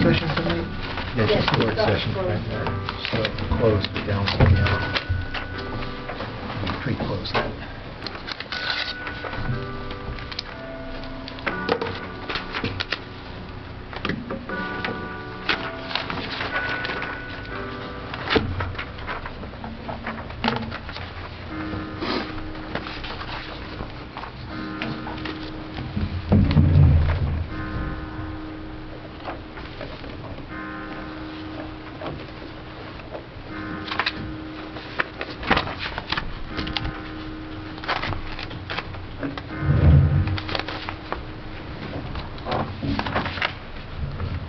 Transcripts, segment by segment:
session tonight? Yeah, just the work session. So closed, but downstairs. Pre-close that.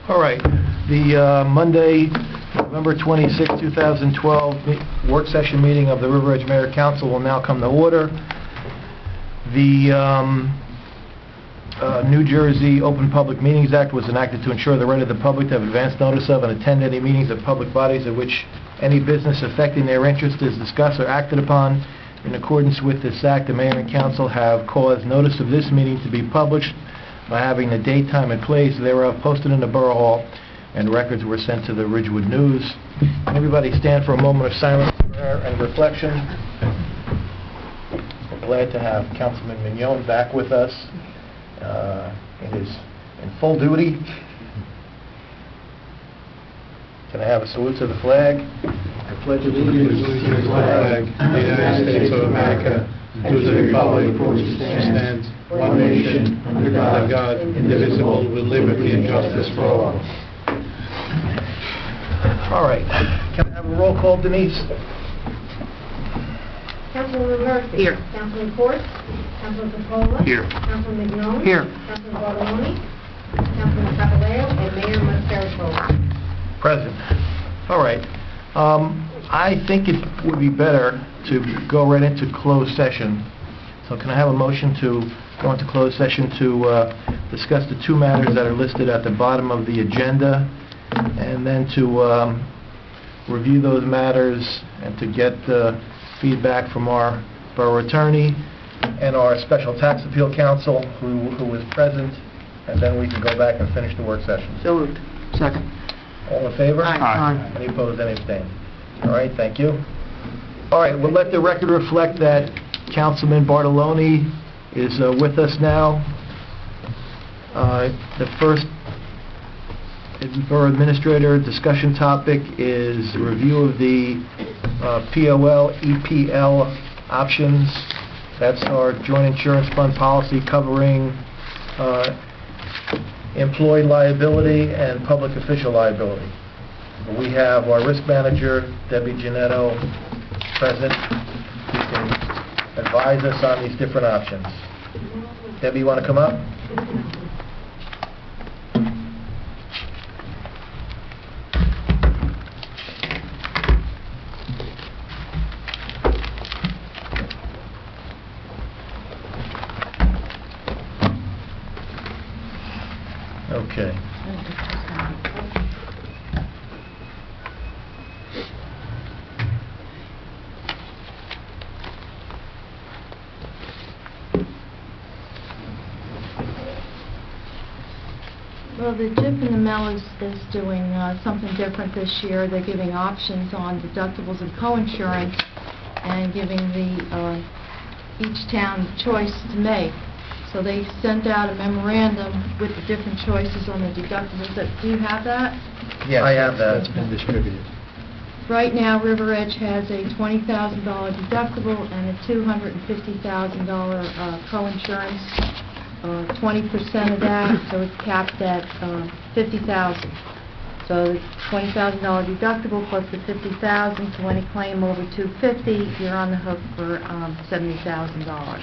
All right, the Monday, November 26, 2012 work session meeting of the River Edge Mayor Council will now come to order. The New Jersey Open Public Meetings Act was enacted to ensure the right of the public to have advance notice of and attend any meetings of public bodies at which any business affecting their interest is discussed or acted upon. In accordance with this act, the mayor and council have caused notice of this meeting to be published by having the date, time, and place thereof posted in the Borough Hall, and records were sent to the Ridgewood News. Can everybody stand for a moment of silence, prayer, and reflection? We're glad to have Councilman Mignon back with us. It is in full duty. Can I have a salute to the flag? I pledge allegiance to the flag of the United States of America and to the republic for which it stands, one nation, under God, indivisible, with liberty and justice for all. All right. Can I have a roll call, Denise? Councilwoman Murphy. Here. Councilman Court. Councilman Capola. Here. Councilman Mignon. Here. Councilman Bartoloni. Councilman Papaleo. And Mayor Mascarotola. Present. All right. I think it would be better to go right into closed session. So can I have a motion to go into closed session to discuss the two matters that are listed at the bottom of the agenda, and then to review those matters and to get feedback from our borough attorney and our special tax appeal counsel who was present, and then we can go back and finish the work session. So moved. Second. All in favor? Aye. Any opposed, any abstained? All right, thank you. All right, we'll let the record reflect that Councilman Bartoloni is with us now. The first Borough Administrator discussion topic is review of the POL, EPL options. That's our joint insurance fund policy covering employee liability and public official liability. We have our risk manager, Debbie Janetto, present, who can advise us on these different options. Debbie, you want to come up? Okay. Well, the JIP in the mail is doing something different this year. They're giving options on deductibles and co-insurance and giving each town the choice to make. So they sent out a memorandum with the different choices on the deductibles. Do you have that? Yes, I have that. That's been distributed. Right now, River Edge has a $20,000 deductible and a $250,000 co-insurance. 20% of that, so it's capped at $50,000. So $20,000 deductible plus the $50,000. So any claim over $250,000, you're on the hook for $70,000.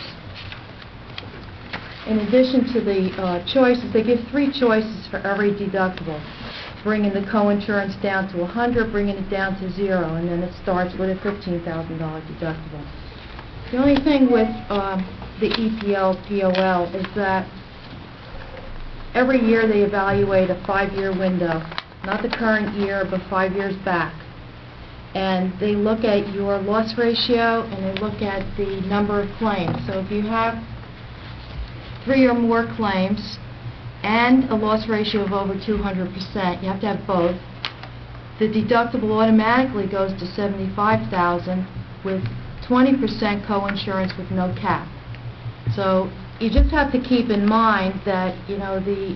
In addition to the choices, they give 3 choices for every deductible. Bringing the co-insurance down to $100, bringing it down to 0, and then it starts with a $15,000 deductible. The only thing with the EPL, POL is that every year they evaluate a 5-year window, not the current year, but 5 years back. And they look at your loss ratio and they look at the number of claims. So if you have 3 or more claims and a loss ratio of over 200%, you have to have both, the deductible automatically goes to $75,000 with 20% co-insurance with no cap. So you just have to keep in mind that, you know, the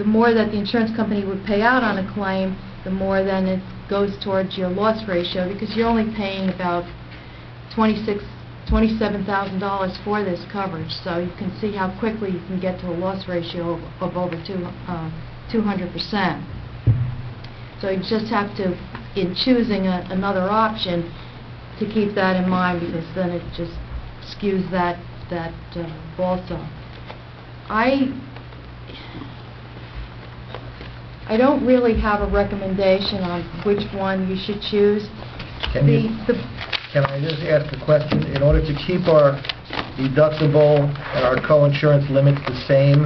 more that the insurance company would pay out on a claim, the more then it goes towards your loss ratio, because you're only paying about $27,000 for this coverage. So you can see how quickly you can get to a loss ratio of over 200%. So you just have to, in choosing another option, to keep that in mind, because then it just skews that also. I don't really have a recommendation on which one you should choose. Can I just ask a question? In order to keep our deductible and our co-insurance limits the same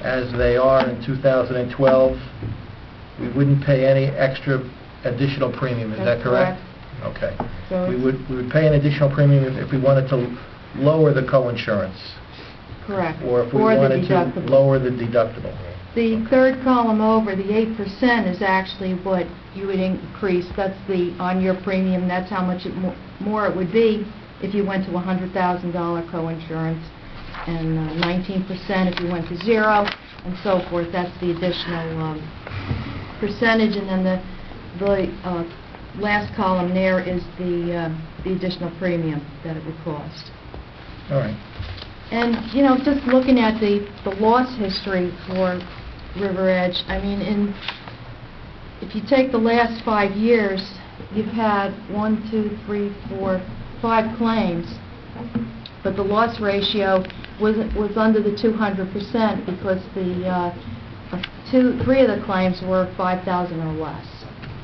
as they are in 2012, we wouldn't pay any extra additional premium, is that correct? Okay. So We would pay an additional premium if we wanted to lower the co-insurance. correct. Or if we For the wanted to deductible. lower the deductible. The third column over, the 8%, is actually what you would increase. That's on your premium, that's how much more it would be if you went to $100,000 co-insurance, and 19% if you went to zero, and so forth. That's the additional percentage, and then the last column there is the additional premium that it would cost. All right. And, you know, just looking at the loss history for River Edge, I mean, if you take the last 5 years, you've had 5 claims, but the loss ratio was under the 200% because three of the claims were $5,000 or less.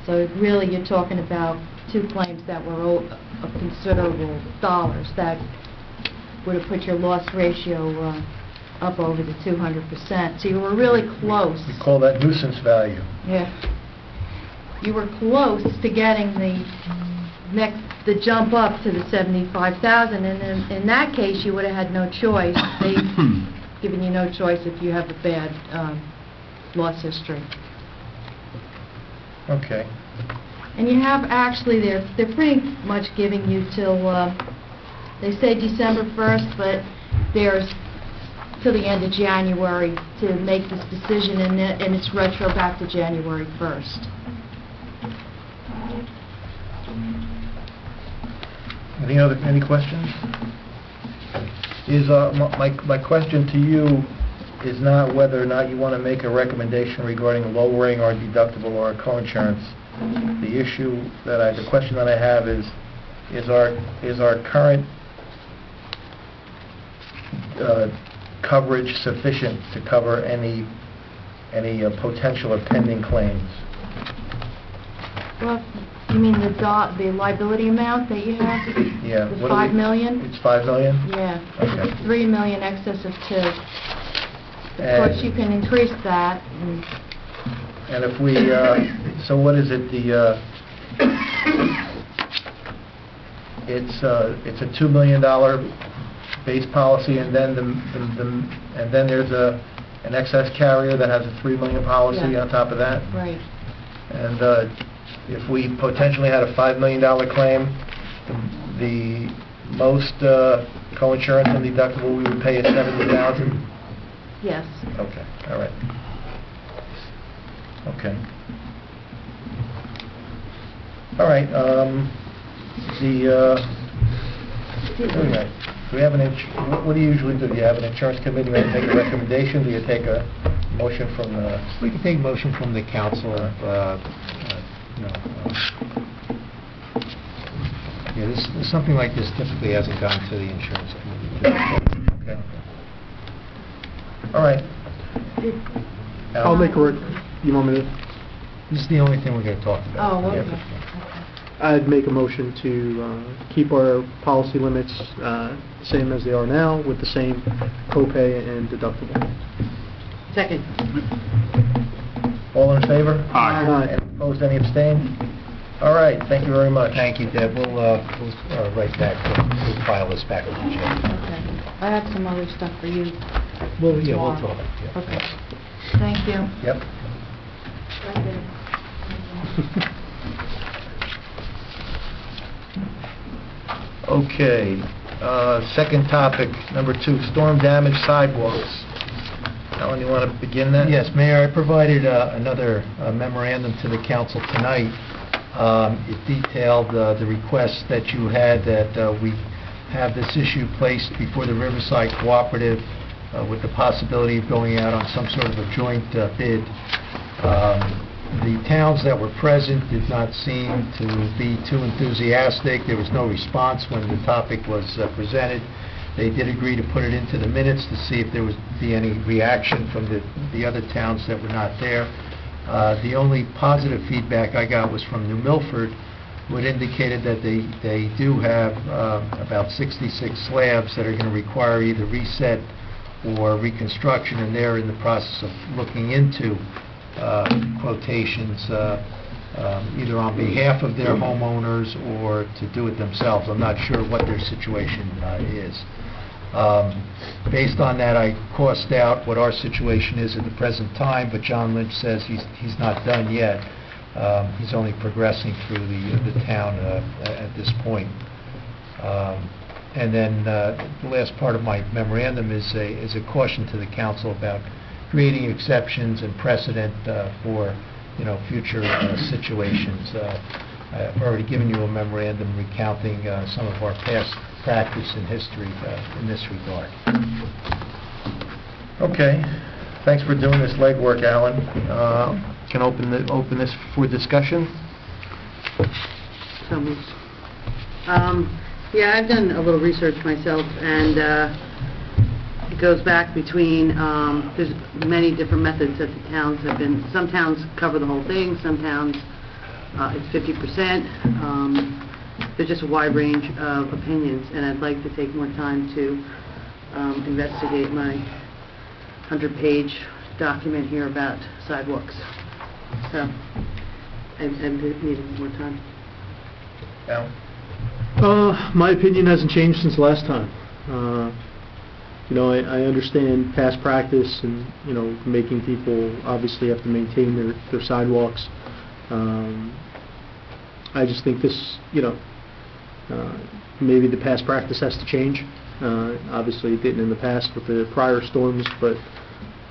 So really, you're talking about 2 claims that were of considerable dollars that would have put your loss ratio up over the 200%. So you were really close. We call that nuisance value. Yeah. You were close to getting the jump up to the $75,000, and in that case, you would have had no choice. They've given you no choice if you have a bad loss history. Okay. And you have actually, they're pretty much giving you till, they say December 1st, but there's till the end of January to make this decision, and it's retro back to January 1st. Any questions? My question to you is not whether or not you want to make a recommendation regarding lowering our deductible or our co-insurance. The question that I have is our current coverage sufficient to cover any potential or pending claims? Well, you mean the liability amount that you have? Yeah. The $5 million? It's $5 million? Yeah. Okay. It's $3 million excess of $2 million. Of course, you can increase that. And if we, so what is it, it's a $2 million base policy, and then there's an excess carrier that has a $3 million policy Yeah. on top of that? Right. And if we potentially had a $5 million claim, the most co-insurance and deductible we would pay is $70,000? Yes. Okay, all right. Okay. All right, all right. Do we have what do you usually do? Do you have an insurance committee that take a recommendation? Do you take a motion from the... We can take motion from the council. This something like this typically hasn't gone to the insurance committee. Okay. All right. I'll make a you want me to? This is the only thing we're going to talk about. Oh, okay. I'd make a motion to keep our policy limits same as they are now, with the same copay and deductible. Second. All in favor? Aye. Any opposed, any abstained? All right, thank you very much. Thank you, Deb. We'll write back. We'll file this back with the jail. Okay. I have some other stuff for you. We'll tomorrow. talk. Yeah. Okay. Thank you. Yep. Okay, second topic, number 2, storm damage sidewalks. Alan, you want to begin that? Yes, Mayor, I provided another memorandum to the council tonight. It detailed the request that you had that we have this issue placed before the Riverside Cooperative with the possibility of going out on some sort of a joint bid. The towns that were present did not seem to be too enthusiastic. There was no response when the topic was presented. They did agree to put it into the minutes to see if there would be any reaction from the other towns that were not there. The only positive feedback I got was from New Milford, who had indicated that they do have about 66 slabs that are going to require either reset or reconstruction, and they're in the process of looking into quotations either on behalf of their homeowners or to do it themselves. I'm not sure what their situation is. Based on that, I cost out what our situation is at the present time, but John Lynch says he's not done yet. He's only progressing through the town at this point. And then the last part of my memorandum is a caution to the council about creating exceptions and precedent for future situations. I've already given you a memorandum recounting some of our past practice and history in this regard. Okay, thanks for doing this legwork, Alan. Can open this for discussion. So moved. Yeah, I've done a little research myself, and it goes back between, there's many different methods that the towns have been, some towns cover the whole thing, some towns it's 50%. There's just a wide range of opinions, and I'd like to take more time to investigate my 100-page document here about sidewalks. So I need more time. Alan? My opinion hasn't changed since last time. I understand past practice and, making people obviously have to maintain their sidewalks. I just think this, maybe the past practice has to change. Obviously it didn't in the past with the prior storms, but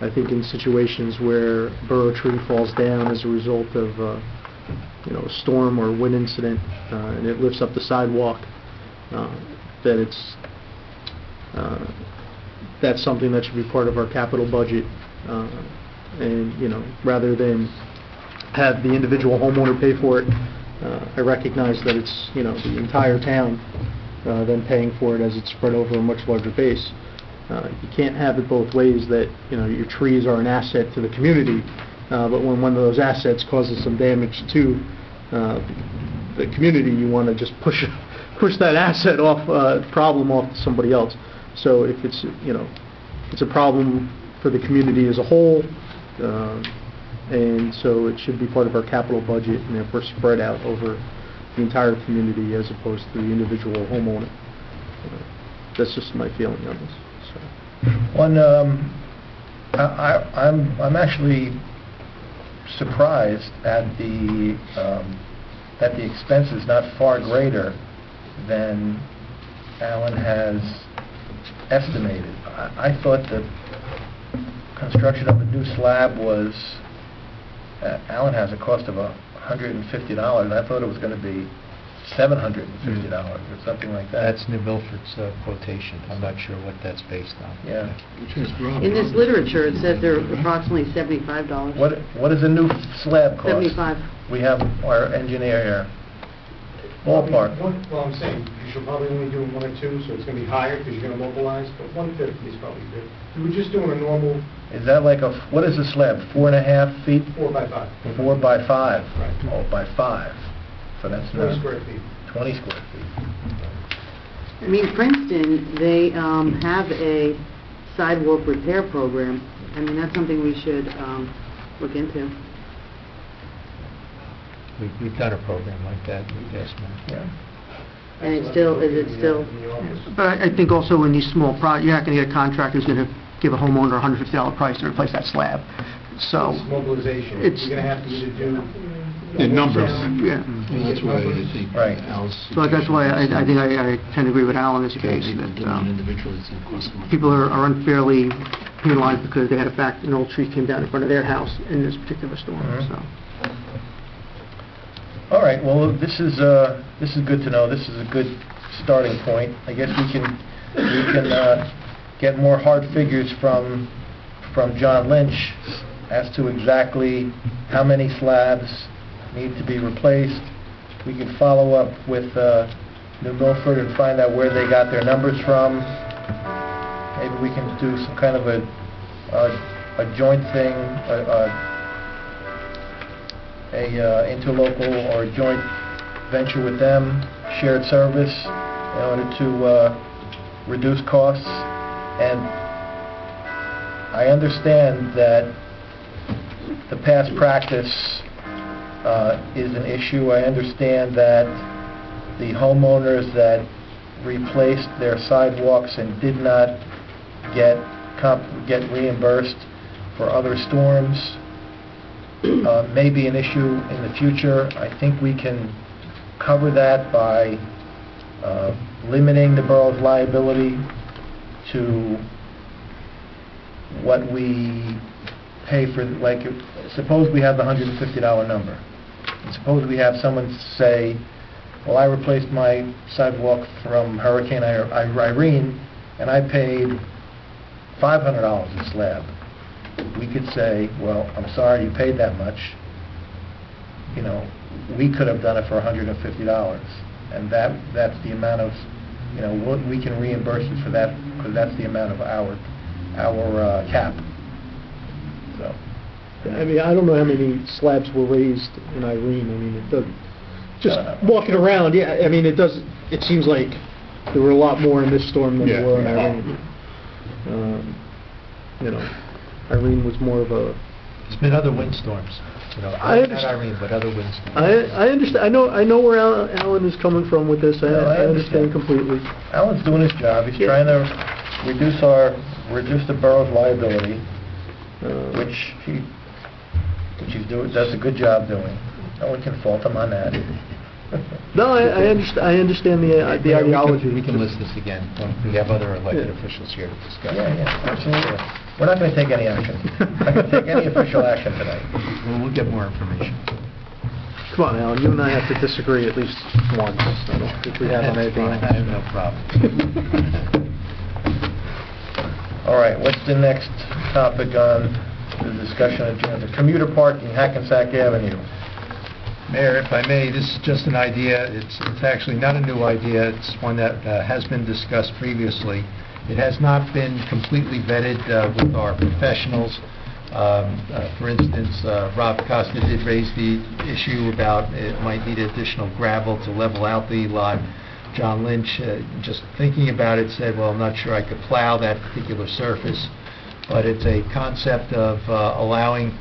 I think in situations where a borough tree falls down as a result of a storm or wind incident, and it lifts up the sidewalk, that's something that should be part of our capital budget, and rather than have the individual homeowner pay for it, I recognize that it's the entire town then paying for it as it's spread over a much larger base. You can't have it both ways, that your trees are an asset to the community, but when one of those assets causes some damage to the community, you want to just push that asset off, problem off to somebody else. So if it's it's a problem for the community as a whole, and so it should be part of our capital budget and therefore spread out over the entire community as opposed to the individual homeowner. That's just my feeling on this. So. I'm actually surprised at the expense is not far greater than Alan has estimated. I thought the construction of a new slab was, Alan has a cost of $150. I thought it was going to be $750 or something like that. That's New Milford's quotation. I'm not sure what that's based on. Yeah. In this literature, it says they're approximately $75. What does a new slab cost? 75. We have our engineer here. Ballpark. Well, I'm saying you should probably only do 1 or 2, so it's going to be higher because you're going to mobilize, but 150 is probably good. You were just doing a normal Is that like what is a slab, 4.5 feet? 4 by 5. 4 by 5? Right. Oh, by 5. So that's 20 square feet. 20 square feet. I mean, Princeton, they have a sidewalk repair program. I mean, that's something we should look into. We've done a program like that in the past. Yeah. And it's still, is it still? In the office. But I think also in these small projects, you're not going to get a contractor who's going to give a homeowner a $150 price to replace that slab. So, It's mobilization. It's- You're gonna have to either do... The numbers. yeah. Well, that's why I think Right. Al's... So that's why I think I tend to agree with Al in this case, that people are unfairly penalized because they had an old tree came down in front of their house in this particular storm, Mhm. so. All right, well, this is good to know. This is a good starting point. I guess we can get more hard figures from John Lynch as to exactly how many slabs need to be replaced. We can follow up with New Milford and find out where they got their numbers from. Maybe we can do some kind of a joint thing, interlocal or a joint venture with them, shared service, in order to reduce costs. And I understand that the past practice is an issue. I understand that the homeowners that replaced their sidewalks and did not get reimbursed for other storms may be an issue in the future. I think we can cover that by limiting the borough's liability to what we pay for, like, suppose we have the $150 number. And suppose we have someone say, well, I replaced my sidewalk from Hurricane Irene, and I paid $500 a slab. We could say, well, I'm sorry you paid that much. You know, we could have done it for $150. And that's the amount of, you know, what we can reimburse you for that, because that's the amount of our cap. So. I mean, I don't know how many slabs were raised in Irene. I mean, it does, just walking around, yeah, I mean, it seems like there were a lot more in this storm than there were in Irene. You know, Irene was more of a... There's been other windstorms, you know, I not understand. Irene, but other windstorms. I understand. I know where Alan is coming from with this. I understand completely. Alan's doing his job. He's trying to reduce the borough's liability, which he's does a good job doing. No one can fault him on that. No, I understand the ideology. We can list this again when we have other elected officials here to discuss. Yeah, absolutely. We're not going to take any action. We're not going to take any official action tonight. Well, we'll get more information. Come on, Alan, you and I have to disagree at least once. I don't think we have on That's anything fine. else. I have no problem. All right, what's the next topic on the discussion agenda? Commuter parking, Hackensack Avenue. Mayor, if I may, this is just an idea. It's actually not a new idea. It's one that has been discussed previously. It has not been completely vetted with our professionals. For instance, Rob Costa did raise the issue about it might need additional gravel to level out the lot. John Lynch, just thinking about it, said, well, I'm not sure I could plow that particular surface, but it's a concept of allowing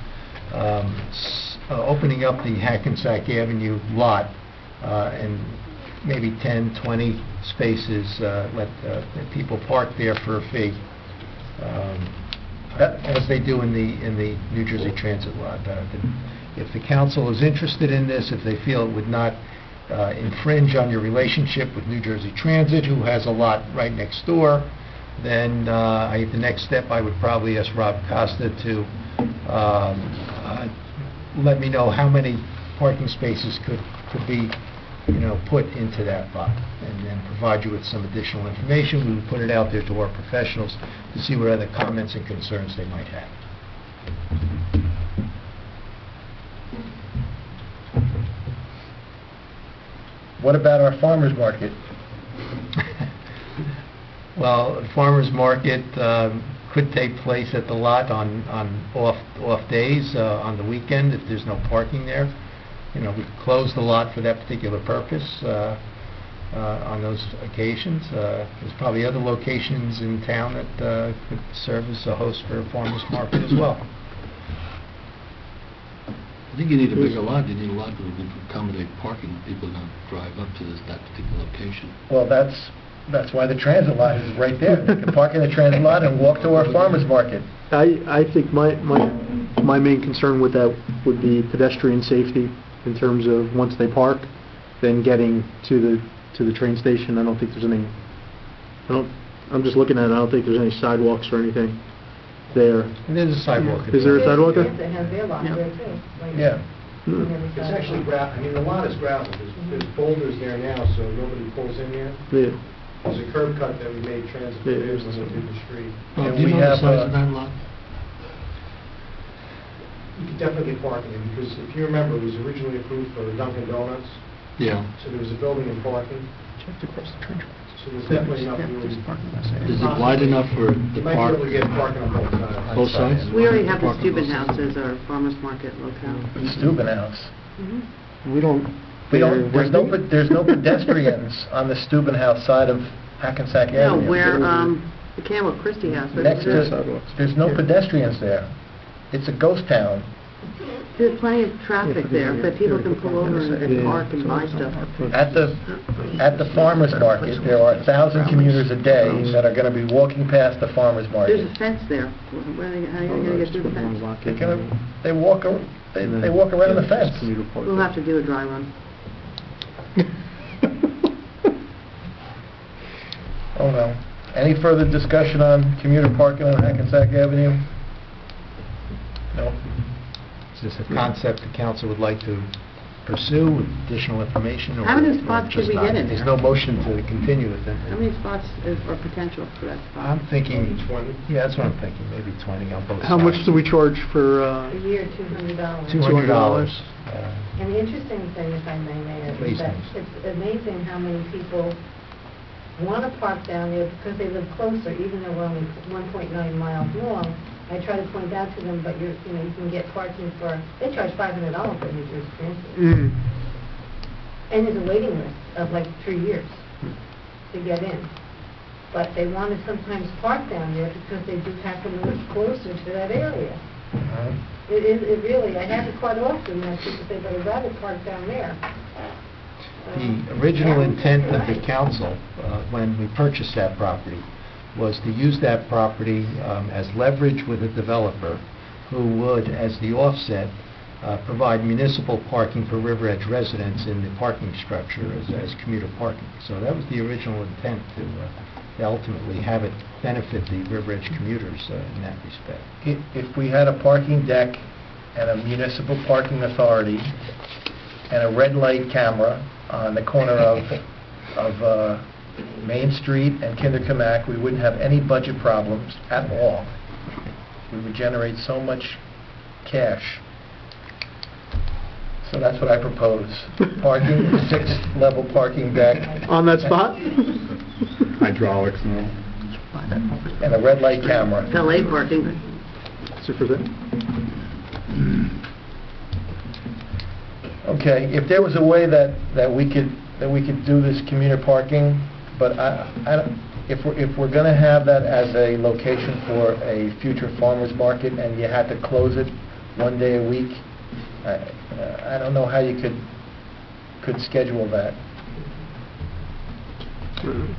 opening up the Hackensack Avenue lot and maybe 10, 20 spaces, let people park there for a fee, as they do in the New Jersey Transit lot. If the council is interested in this, if they feel it would not infringe on your relationship with New Jersey Transit, who has a lot right next door, then the next step I would probably ask Rob Costa to let me know how many parking spaces could be, you know, put into that lot, and then provide you with some additional information. We would put it out there to our professionals to see what other comments and concerns they might have. What about our farmers market? Well, the farmers market could take place at the lot on off days, on the weekend, if there's no parking there. You know, we could close the lot for that particular purpose on those occasions. There's probably other locations in town that could serve as a host for a farmers market as well. I think you need a bigger lot. You need a lot to accommodate parking. People are going to drive up to that particular location. Well, that's That's why the transit lot is right there. They can park in the transit lot and walk to our farmer's market. I think my main concern with that would be pedestrian safety in terms of once they park, then getting to the train station. I don't think there's any, I'm just looking at it, I don't think there's any sidewalks or anything there. There's a sidewalk. Is there a sidewalk there? They have their lot there too. Like, Yeah. Hmm. It's actually gravel, I mean, the lot is gravel, there's boulders there now, so nobody pulls in there. Yeah. There's a curb cut that we made transit Yeah. there when we did the street. Well, And do you we know the have, size of that lot? You could definitely get parking in, because if you remember, it was originally approved for Dunkin' Donuts, Yeah. so there was a building and parking, Just across the train tracks. so there's definitely enough Yeah, room. just parking lots there. Is it wide enough for You the might be park? able to get parking on both sides. Both sides? We already have the Park on both Steuben sides. House as our farmer's market locale. Steuben House. We don't... There's no pedestrians on the Steuben House side of Hackensack No, Avenue. where, the Campbell Christie House, right Next there. to, there's no pedestrians there. It's a ghost town. There's plenty of traffic there, but people can pull over and park and buy stuff. At the farmer's market, there are 1,000 commuters a day that are going to be walking past the farmer's There's market. a fence there. How are you gonna get through the fence? They walk around the fence. We'll have to do a dry run. Oh, no. Any further discussion on commuter parking on Hackensack Avenue? No. Is this a concept the council would like to pursue with additional information? or- How many or spots just could we not? get in There's there? no motion to continue with it. How many spots are potential for that spot? I'm thinking, 20. yeah, that's what I'm thinking, maybe 20 on both sides. How much do we charge for, A year, $200. $200. And the interesting thing, if I may, Mayor, Please, is that please. it's amazing how many people want to park down there because they live closer, even though we're only 1.9 miles long. I try to point out to them, but you can get parking for, they charge $500 for New Jersey Transit. Mm. And there's a waiting list of like 3 years to get in. But they want to sometimes park down there because they do happen to live closer to that area. It really, I have it quite often, that people say, but I'd rather park down there. The original intent of the council, when we purchased that property, was to use that property as leverage with a developer who would, as the offset, provide municipal parking for River Edge residents in the parking structure as commuter parking. So that was the original intent, to ultimately have it benefit the River Edge commuters in that respect. If we had a parking deck and a municipal parking authority and a red light camera on the corner of Main Street and Kinderkamak, we wouldn't have any budget problems at all. We would generate so much cash. So that's what I propose. Parking, 6-level parking deck, on that spot? Hydraulics and all. and a red light camera. Valet parking. Super good. Okay, if there was a way that we could do this commuter parking, but if we're going to have that as a location for a future farmer's market and you had to close it one day a week, I don't know how you could schedule that.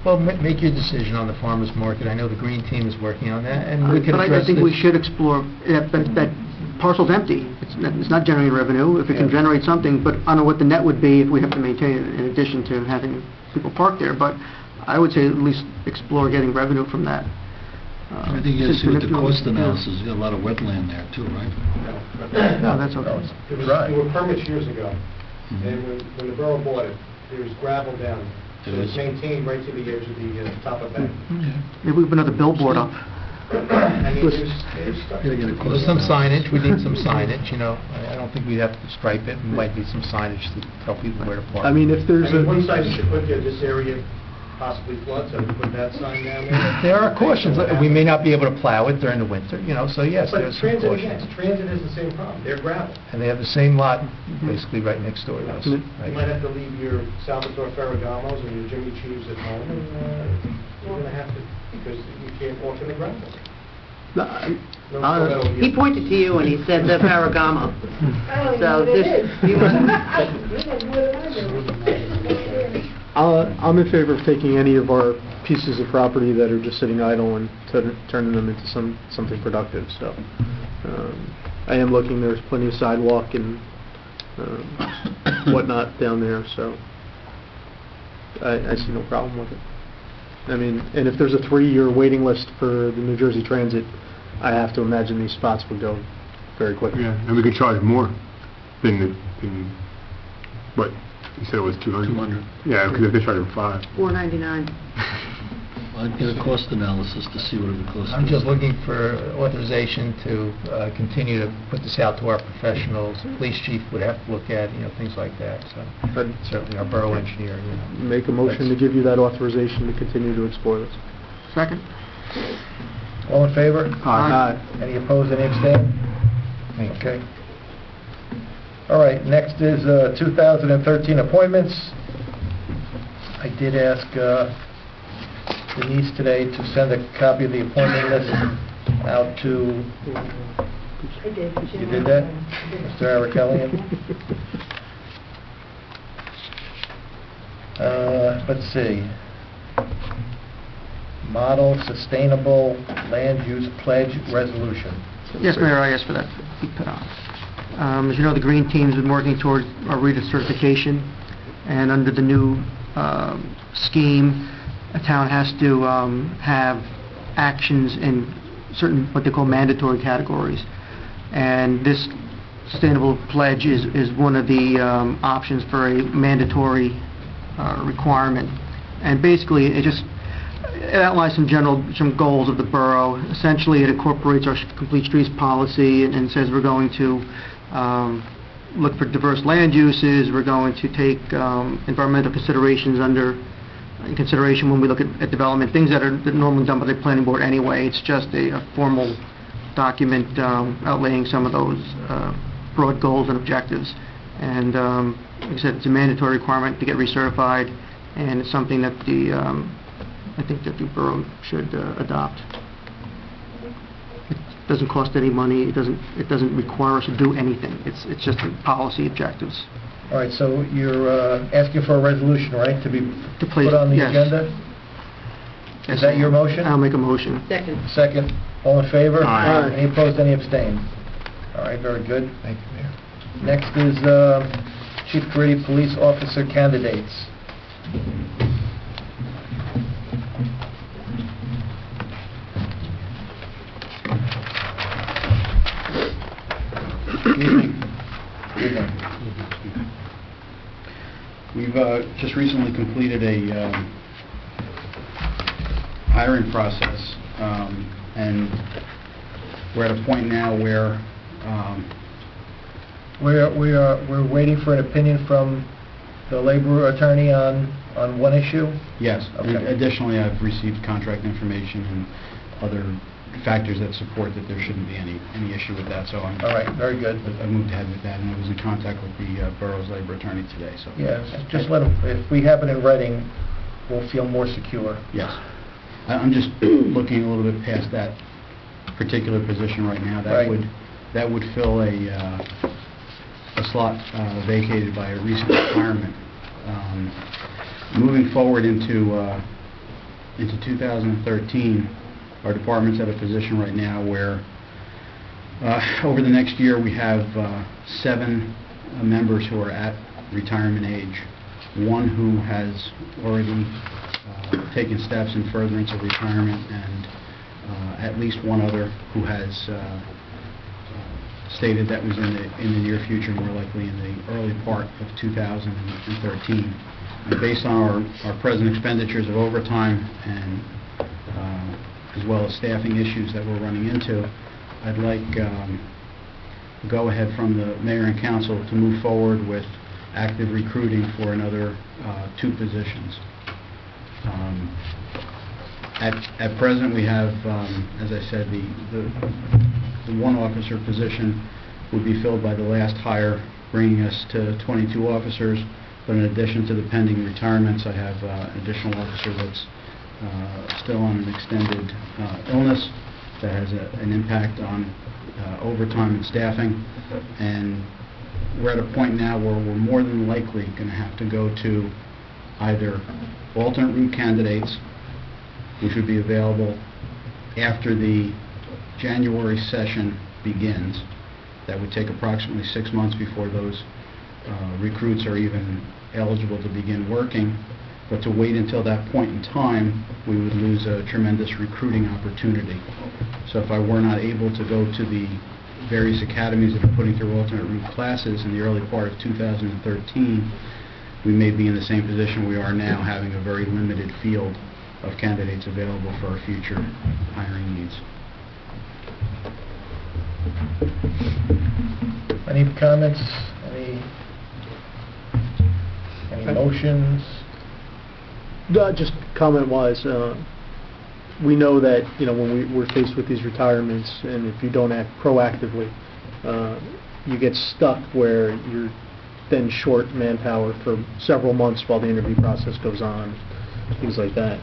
Well, make your decision on the farmer's market. I know the Green Team is working on that, and we can But I address think this. we should explore, that parcel's empty. It's not generating revenue. If it can Yeah. generate something, but I don't know what the net would be if we have to maintain it in addition to having people park there. But I would say at least explore getting revenue from that. I think you gotta see what the cost analysis, you got a lot of wetland there too, right? No, that's okay. There were permits years ago, and when the borough bought it, there was gravel down. So There it's is. maintained right to the edge of the top of that. Maybe we put another billboard up. I mean, there's stuff. Gotta get a cost There's some analysis. signage, we need some signage, I don't think we'd have to stripe it, we might need some signage to tell people where to park. I mean, if I there's mean, one a... side you should put there, this area possibly floods, so we put that sign down there. There are cautions, we may not be able to plow it during the winter, so yes, But there's some transit, again, cautions. transit is the same problem, they're gravel. And they have the same lot, basically right next door to us. You right? might have to leave your Salvatore Ferragamo's and your Jimmy Choos at home, and you're gonna have to, because you can't walk in the gravel. No, that'll be- He pointed to you and he said the Ferragamo. I don't even know So what it this- is. you You must- know more than I do. I'm in favor of taking any of our pieces of property that are just sitting idle and turning them into something productive. So I am looking. There's plenty of sidewalk and whatnot down there, so I see no problem with it. I mean, and if there's a 3-year waiting list for the New Jersey Transit, I have to imagine these spots would go very quickly. Yeah, and we could charge more than what you said it was 200. 200. Yeah, because if they charge them 5. $4.99. I'd get a cost analysis to see what it would cost. I'm just looking for authorization to continue to put this out to our professionals. The police chief would have to look at, things like that, so certainly our borough engineer, Make a motion to give you that authorization to continue to explore this. Second? All in favor? Aye. Any opposed, any abstain? Okay. All right, next is 2013 appointments. I did ask Denise today to send a copy of the appointment list out to... I did. You did that? Mr. Arakellian? Let's see. Model Sustainable Land Use Pledge Resolution. Yes, Mayor, I asked for that to be put on. As you know, the Green Team's been working towards a RETA certification, and under the new scheme, a town has to have actions in certain, what they call mandatory categories. And this Sustainable Pledge is one of the options for a mandatory requirement. And basically, it outlines some goals of the borough. Essentially, it incorporates our Complete Streets policy and says we're going to look for diverse land uses, we're going to take environmental considerations in consideration when we look at development, things that are normally done by the planning board anyway. It's just a formal document outlaying some of those broad goals and objectives. And like I said, it's a mandatory requirement to get recertified, and it's something that I think that the borough should adopt. It doesn't cost any money. It doesn't require us to do anything. It's just policy objectives. All right, so you're asking for a resolution, right, to be put on the yes. agenda? Yes, Is that your motion? I'll make a motion. Second. Second. All in favor? Aye. Any opposed, any abstain? All right, very good. Thank you, Mayor. Next is Chief Caridi Police Officer candidates. We've just recently completed a hiring process, and we're at a point now where we're waiting for an opinion from the labor attorney on one issue? yes. Okay. Additionally, I've received contract information and other factors that support that there shouldn't be any issue with that. So All right, very good. I moved ahead with that, and I was in contact with the borough's labor attorney today. So Yeah, just let them, if we have it in writing, we'll feel more secure. yes, I'm just looking a little bit past that particular position right now. That would fill a slot vacated by a recent retirement. Moving forward into 2013, our department's at a position right now where over the next year we have 7 members who are at retirement age, 1 who has already taken steps in furtherance of retirement, and at least 1 other who has stated that was in the near future, more likely in the early part of 2013. And based on our present expenditures of overtime and as well as staffing issues that we're running into, I'd like go ahead from the mayor and council to move forward with active recruiting for another 2 positions. At present, we have, as I said, the 1 officer position would be filled by the last hire, bringing us to 22 officers. But in addition to the pending retirements, I have an additional officer that's still on an extended illness that has an impact on overtime and staffing. And we're at a point now where we're more than likely going to have to go to either alternate route candidates which would be available after the January session begins. That would take approximately 6 months before those recruits are even eligible to begin working. But to wait until that point in time, we would lose a tremendous recruiting opportunity. So if I were not able to go to the various academies that are putting through alternate route classes in the early part of 2013, we may be in the same position we are now, having a very limited field of candidates available for our future hiring needs. Any comments? Any motions? Just comment-wise, we know that, when we're faced with these retirements, and if you don't act proactively, you get stuck where you're then short manpower for several months while the interview process goes on, things like that.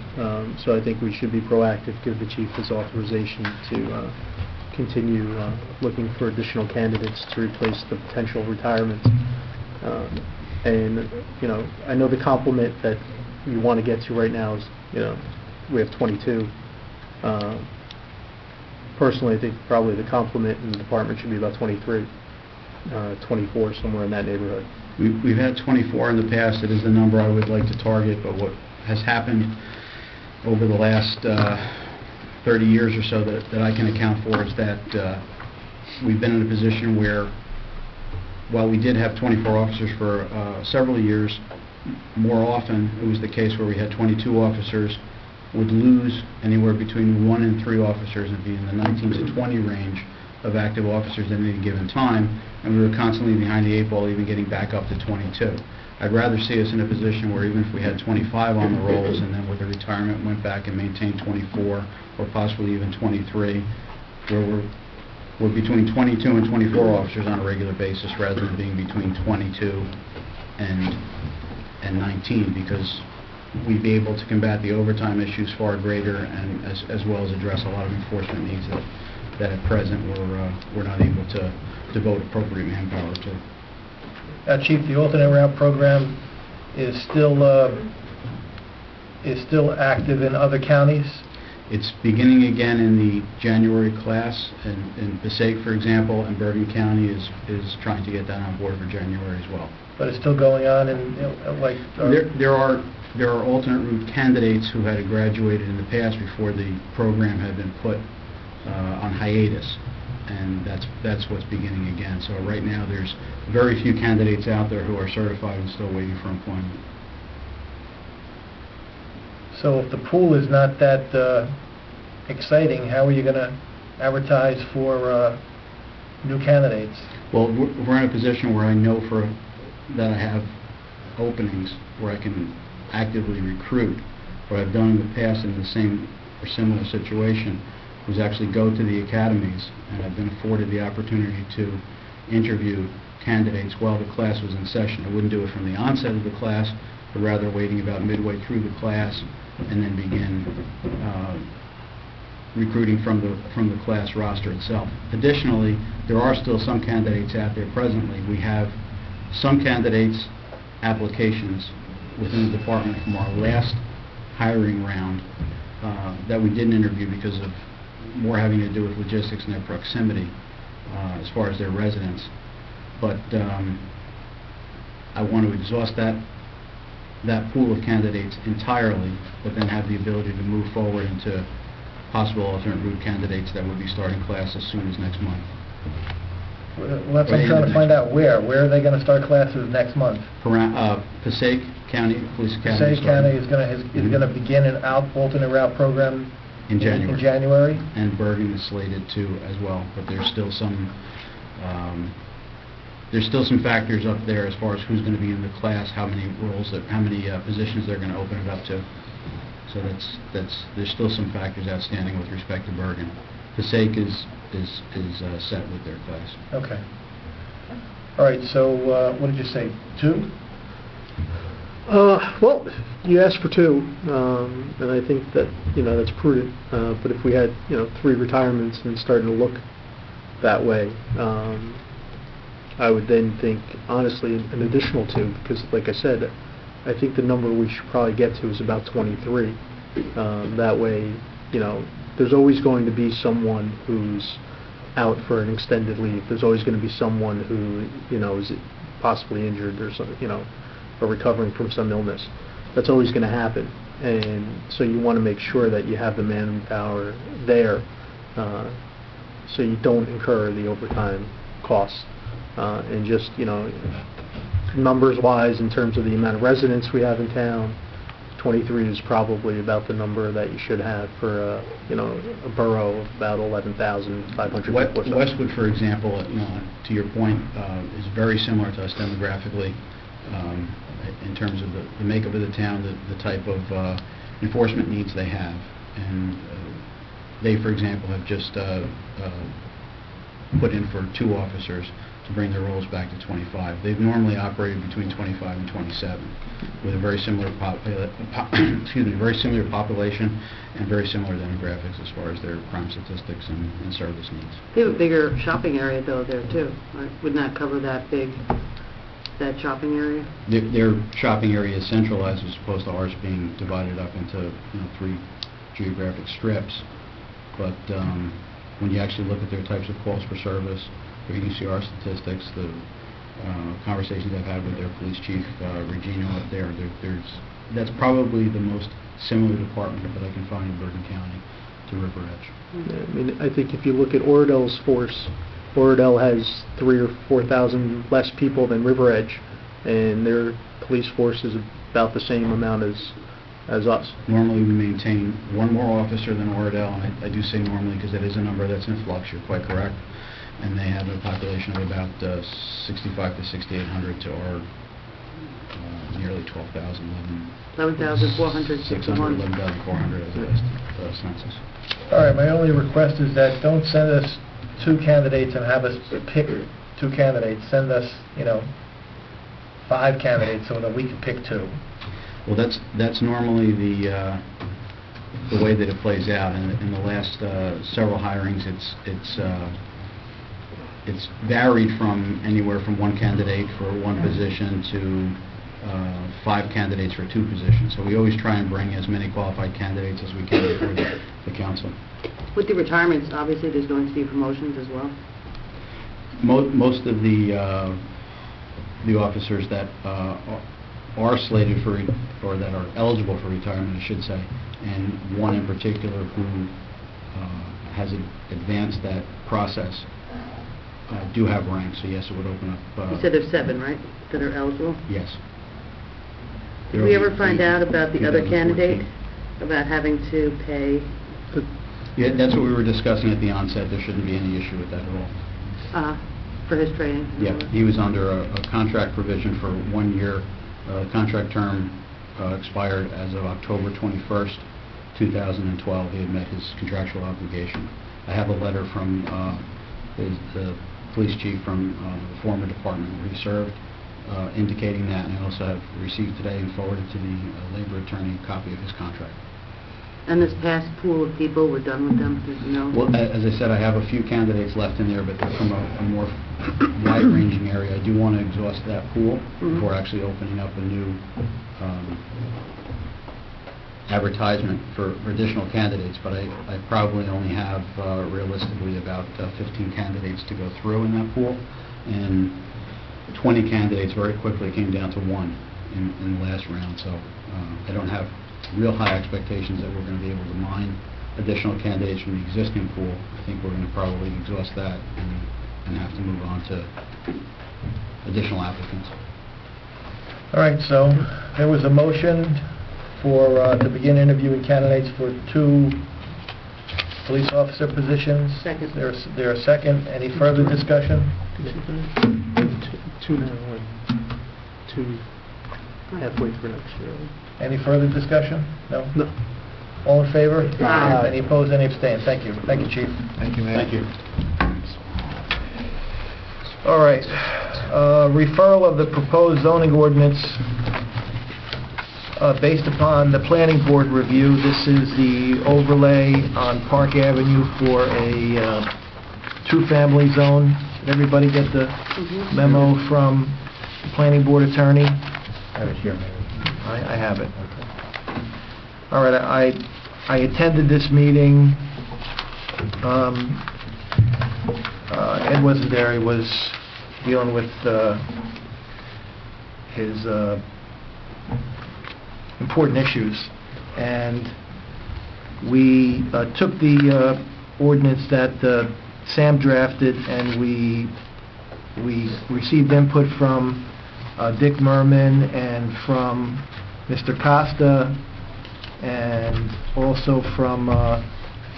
So I think we should be proactive, give the chief his authorization to continue looking for additional candidates to replace the potential retirements. And, I know the compliment that you want to get to right now is, we have 22. Personally, I think probably the complement in the department should be about 23, 24, somewhere in that neighborhood. We've had 24 in the past. It is the number I would like to target, but what has happened over the last 30 years or so that I can account for is that we've been in a position where, while we did have 24 officers for several years, more often it was the case where we had 22 officers, would lose anywhere between 1 and 3 officers and be in the 19 to 20 range of active officers at any given time, and we were constantly behind the 8 ball, even getting back up to 22. I'd rather see us in a position where even if we had 25 on the rolls and then with the retirement went back and maintained 24 or possibly even 23, where we're between 22 and 24 officers on a regular basis rather than being between 22 and 19, because we'd be able to combat the overtime issues far greater, and as well as address a lot of enforcement needs that at present we're not able to devote appropriate manpower to. Chief, the alternate route program is still active in other counties? It's beginning again in the January class, and in Passaic, for example, and Bergen County is trying to get that on board for January as well. But it's still going on, and there are alternate route candidates who had graduated in the past before the program had been put on hiatus, and that's what's beginning again. So right now there's very few candidates out there who are certified and still waiting for employment. So if the pool is not that exciting, how are you going to advertise for new candidates? Well, we're in a position where I know that I have openings where I can actively recruit. What I've done in the past in the same or similar situation was actually go to the academies, and I've been afforded the opportunity to interview candidates while the class was in session. I wouldn't do it from the onset of the class, but rather waiting about midway through the class and then begin recruiting from the class roster itself. Additionally, there are still some candidates out there presently. We have some candidates' applications within the department from our last hiring round that we didn't interview because of more having to do with logistics and their proximity as far as their residence. But I want to exhaust that pool of candidates entirely, but then have the ability to move forward into possible alternate route candidates that would be starting class as soon as next month. Well, that's what I'm trying to find out. Where are they going to start classes next month? Passaic County Police Academy. Passaic County is going to begin an alternate route program in January. In January, and Bergen is slated to as well, but there's still some factors up there as far as who's going to be in the class, how many roles, how many positions they're going to open it up to. So there's still some factors outstanding with respect to Bergen. Passaic is set with their class. Okay. All right. So what did you say? 2? Well, you asked for 2, and I think that that's prudent. But if we had 3 retirements and starting to look that way, I would then think honestly an additional 2, because like I said, I think the number we should probably get to is about 23, That way, there's always going to be someone who's out for an extended leave. There's always going to be someone who, is possibly injured or, or recovering from some illness. That's always going to happen. And so you want to make sure that you have the manpower there, so you don't incur the overtime costs. And just, numbers-wise, in terms of the amount of residents we have in town, 23 is probably about the number that you should have for a borough of about 11,500 people or so. Westwood, for example, to your point, is very similar to us demographically, in terms of the makeup of the town, the type of enforcement needs they have. And they, for example, have just put in for 2 officers to bring their rolls back to 25. They've normally operated between 25 and 27, with a very similar very similar population and very similar demographics as far as their crime statistics and service needs. They have a bigger shopping area though there too, right? Wouldn't that cover that shopping area? Their shopping area is centralized as opposed to ours being divided up into 3 geographic strips. But when you actually look at their types of calls for service, their ECR statistics, the conversations I've had with their police chief, Regino, up there, that's probably the most similar department that I can find in Bergen County to River Edge. Yeah, I think if you look at Oradell's force, Oradell has 3,000 or 4,000 less people than River Edge, and their police force is about the same amount as us. Normally we maintain 1 more officer than Oradell, and I do say normally because that is a number that's in flux, you're quite correct. And they have a population of about 6,500 to 6,800 to our nearly 12,000, 11,461. 11,400 as the last census. All right, my only request is that don't send us 2 candidates and have us pick 2 candidates. Send us, 5 candidates so that we can pick 2. Well, that's normally the way that it plays out. In the last several hirings, it's varied from anywhere from 1 candidate for 1 position to 5 candidates for 2 positions. So we always try and bring as many qualified candidates as we can before the council. With the retirements, obviously there's going to be promotions as well. Most of the officers that are slated for, or that are eligible for retirement, I should say, and one in particular who has advanced that process, do have ranks, so yes, it would open up... You said there's 7, right, that are eligible? Yes. Did we ever find out about the other candidate, about having to pay? Yeah, that's what we were discussing at the onset. There shouldn't be any issue with that at all. For his training? Yeah, he was under a contract provision for 1 year. Contract term expired as of October 21st, 2012. He had met his contractual obligation. I have a letter from the police chief from the former department where he served, indicating that, and I also have received today and forwarded to the labor attorney a copy of his contract. And this past pool of people, we're done with them, you know? Well, as I said, I have a few candidates left in there, but they're from a more wide-ranging area. I do want to exhaust that pool before actually opening up a new advertisement for additional candidates, but I probably only have realistically about 15 candidates to go through in that pool, and 20 candidates very quickly came down to 1 in the last round, so I don't have real high expectations that we're going to be able to mine additional candidates from the existing pool. I think we're going to probably exhaust that and have to move on to additional applicants. All right, so there was a motion for to begin interviewing candidates for 2 police officer positions. Second. There a second. Any further discussion? 2 now, 2 halfway through next year. Any further discussion? No? No. All in favor? Aye. Any opposed, any abstained? Thank you. Thank you, Chief. Thank you, Mayor. Thank you. All right. Referral of the proposed zoning ordinance based upon the planning board review. This is the overlay on Park Avenue for a 2-family zone. Did everybody get the memo from the planning board attorney? I have it here, Mayor. I have it. All right, I attended this meeting. Ed wasn't there. He was dealing with his important issues. And we took the ordinance that Sam drafted, and we received input from Dick Merman and from Mr. Costa, and also from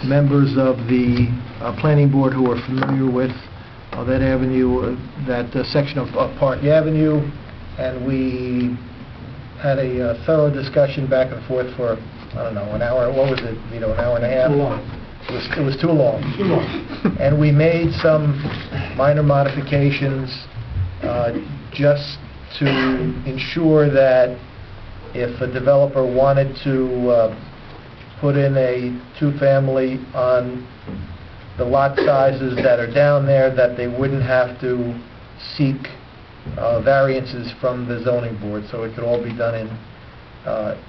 members of the planning board who are familiar with that avenue, that section of Park Avenue, and we had a thorough discussion back and forth for, I don't know, an hour. What was it, Vito, an hour and a half? Too long. It was too long. Too long. And we made some minor modifications just to ensure that if a developer wanted to put in a two-family on the lot sizes that are down there, that they wouldn't have to seek variances from the zoning board, so it could all be done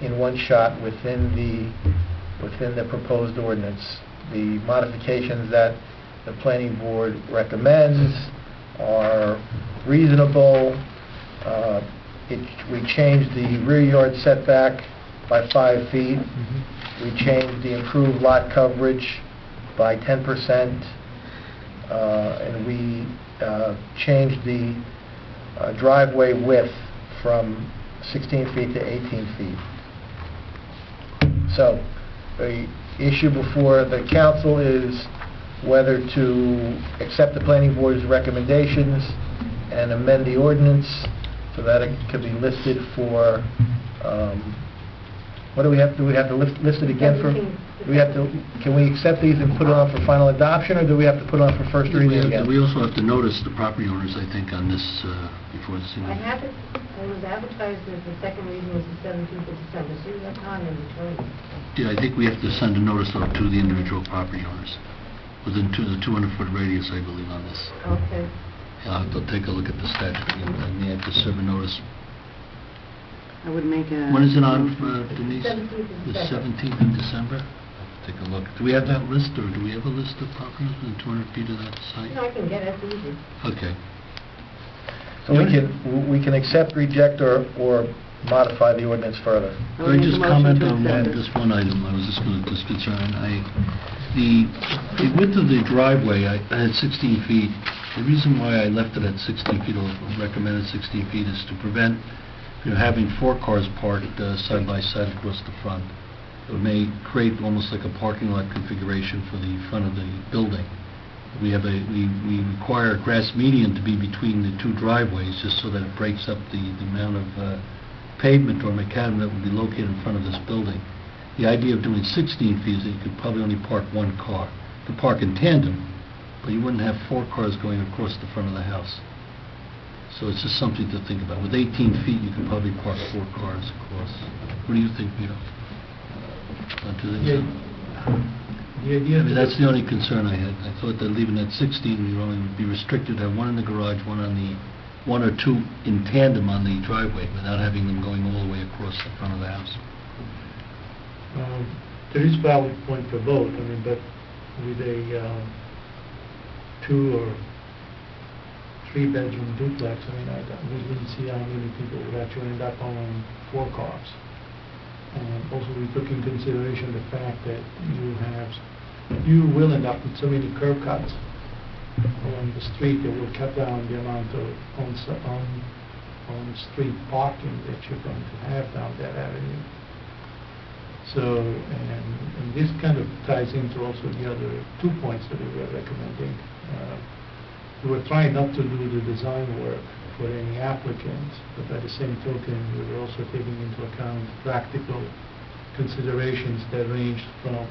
in one shot within the proposed ordinance. The modifications that the planning board recommends are reasonable. We changed the rear yard setback by 5 feet. We changed the improved lot coverage by 10%, and we changed the driveway width from 16 feet to 18 feet. So the issue before the council is whether to accept the planning board's recommendations and amend the ordinance so that it could be listed for, what do we have to list it again for? Can we accept these and put it on for final adoption, or do we have to put it on for first reading again? We also have to notice the property owners, I think, on this before this. I have it, it was advertised as the second reading was the 17th of December, so you have time in between. Yeah, I think we have to send a notice out to the individual property owners within the 200-foot radius, I believe, on this. Okay. I'll have to take a look at the statute, and they have to serve a notice. I would make a... When is it on, Denise? 17th of The December. 17th of December? Take a look. Do we have that list, or do we have a list of properties within 200 feet of that site? No, I can get it, it's easy. Okay. So we can accept, reject, or modify the ordinance further. I Could I would make a just motion comment to on accept it. just one item? I was just going to concern. The width of the driveway, I had 16 feet. The reason why I left it at 16 feet, or recommended 16 feet, is to prevent having 4 cars parked side by side across the front. It may create almost like a parking lot configuration for the front of the building. We require a grass median to be between the two driveways, just so that it breaks up the amount of pavement or macadam that would be located in front of this building. The idea of doing 16 feet is that you could probably only park 1 car. You could park in tandem, but you wouldn't have 4 cars going across the front of the house. So it's just something to think about. With 18 feet, you could probably park 4 cars across. What do you think, Vito? The idea... That's the only concern I had. I thought that leaving at 16, you only would be restricted to have 1 in the garage, 1 or 2 in tandem on the driveway, without having them going all the way across the front of the house. There is valid point for both. I mean, but with a 2 or 3 bedroom duplex, I mean, we didn't see how many people would actually end up owning 4 cars. Also, we took in consideration the fact that you will end up with so many curb cuts along the street that will cut down the amount of on-street parking that you're going to have down that avenue. So, and this kind of ties into also the other 2 points that we were recommending. We were trying not to do the design work for any applicants, but by the same token, we were also taking into account practical considerations that ranged from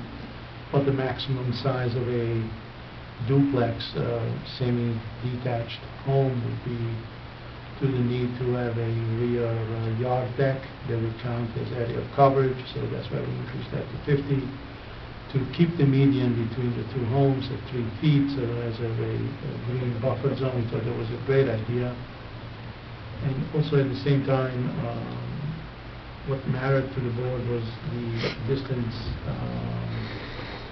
what the maximum size of a duplex, semi-detached home would be, to the need to have a rear yard deck that would count as area of coverage, so that's why we increased that to 50. To keep the median between the 2 homes at 3 feet, so as a green buffer zone, we thought that was a great idea. And also at the same time, what mattered to the board was the distance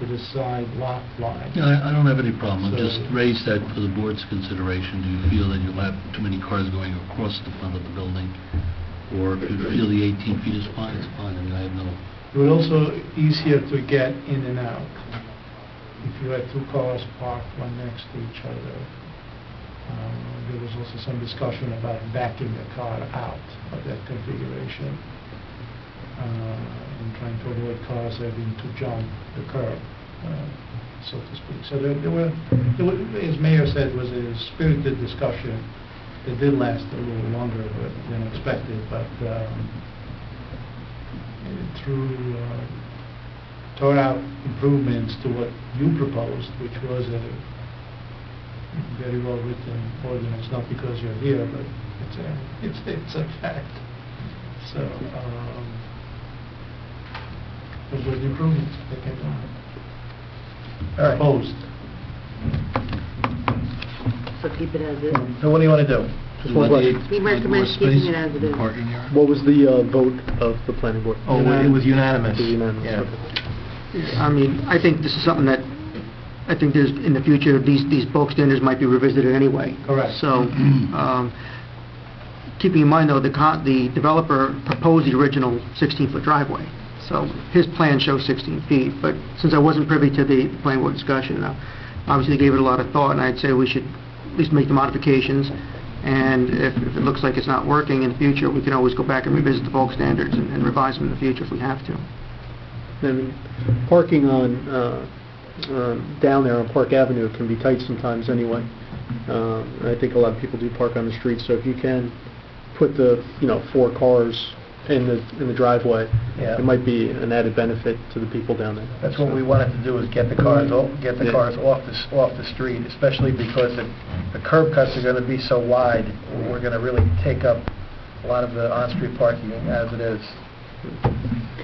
to the side lot line. Yeah, I don't have any problem. I'll So- just raise that for the board's consideration. Do you feel that you'll have too many cars going across the front of the building? Or if you feel the 18 feet is fine, it's fine. I mean, I have no... It was also easier to get in and out. If you had two cars parked one next to each other, there was also some discussion about backing the car out of that configuration and trying to avoid cars having to jump the curb, so to speak. So there were, as Mayor said, was a spirited discussion. It did last a little longer than expected, but through tore out improvements to what you proposed, which was a very well-written ordinance, not because you're here, but it's a fact. So those were the improvements that came on. All right. Proposed. So keep it as is. So what do you want to do? Just one question. He recommends keeping it as it is. Parking area? What was the vote of the planning board? Oh, it was unanimous. It was unanimous, Yeah. okay. I mean, I think this is something that, I think there's, in the future, these bulk standards might be revisited anyway. Correct. So, keeping in mind, though, the developer proposed the original 16-foot driveway. So his plan shows 16 feet, but since I wasn't privy to the planning board discussion, obviously gave it a lot of thought, and I'd say we should at least make the modifications, and if it looks like it's not working in the future, we can always go back and revisit the bulk standards and revise them in the future if we have to. I mean, parking on, down there on Park Avenue can be tight sometimes anyway. And I think a lot of people do park on the street, so if you can put the, 4 cars in the driveway, Yeah. it might be an added benefit to the people down there. That's what we wanted to do, is get the cars off the street, especially because the curb cuts are going to be so wide. We're going to really take up a lot of the on-street parking as it is.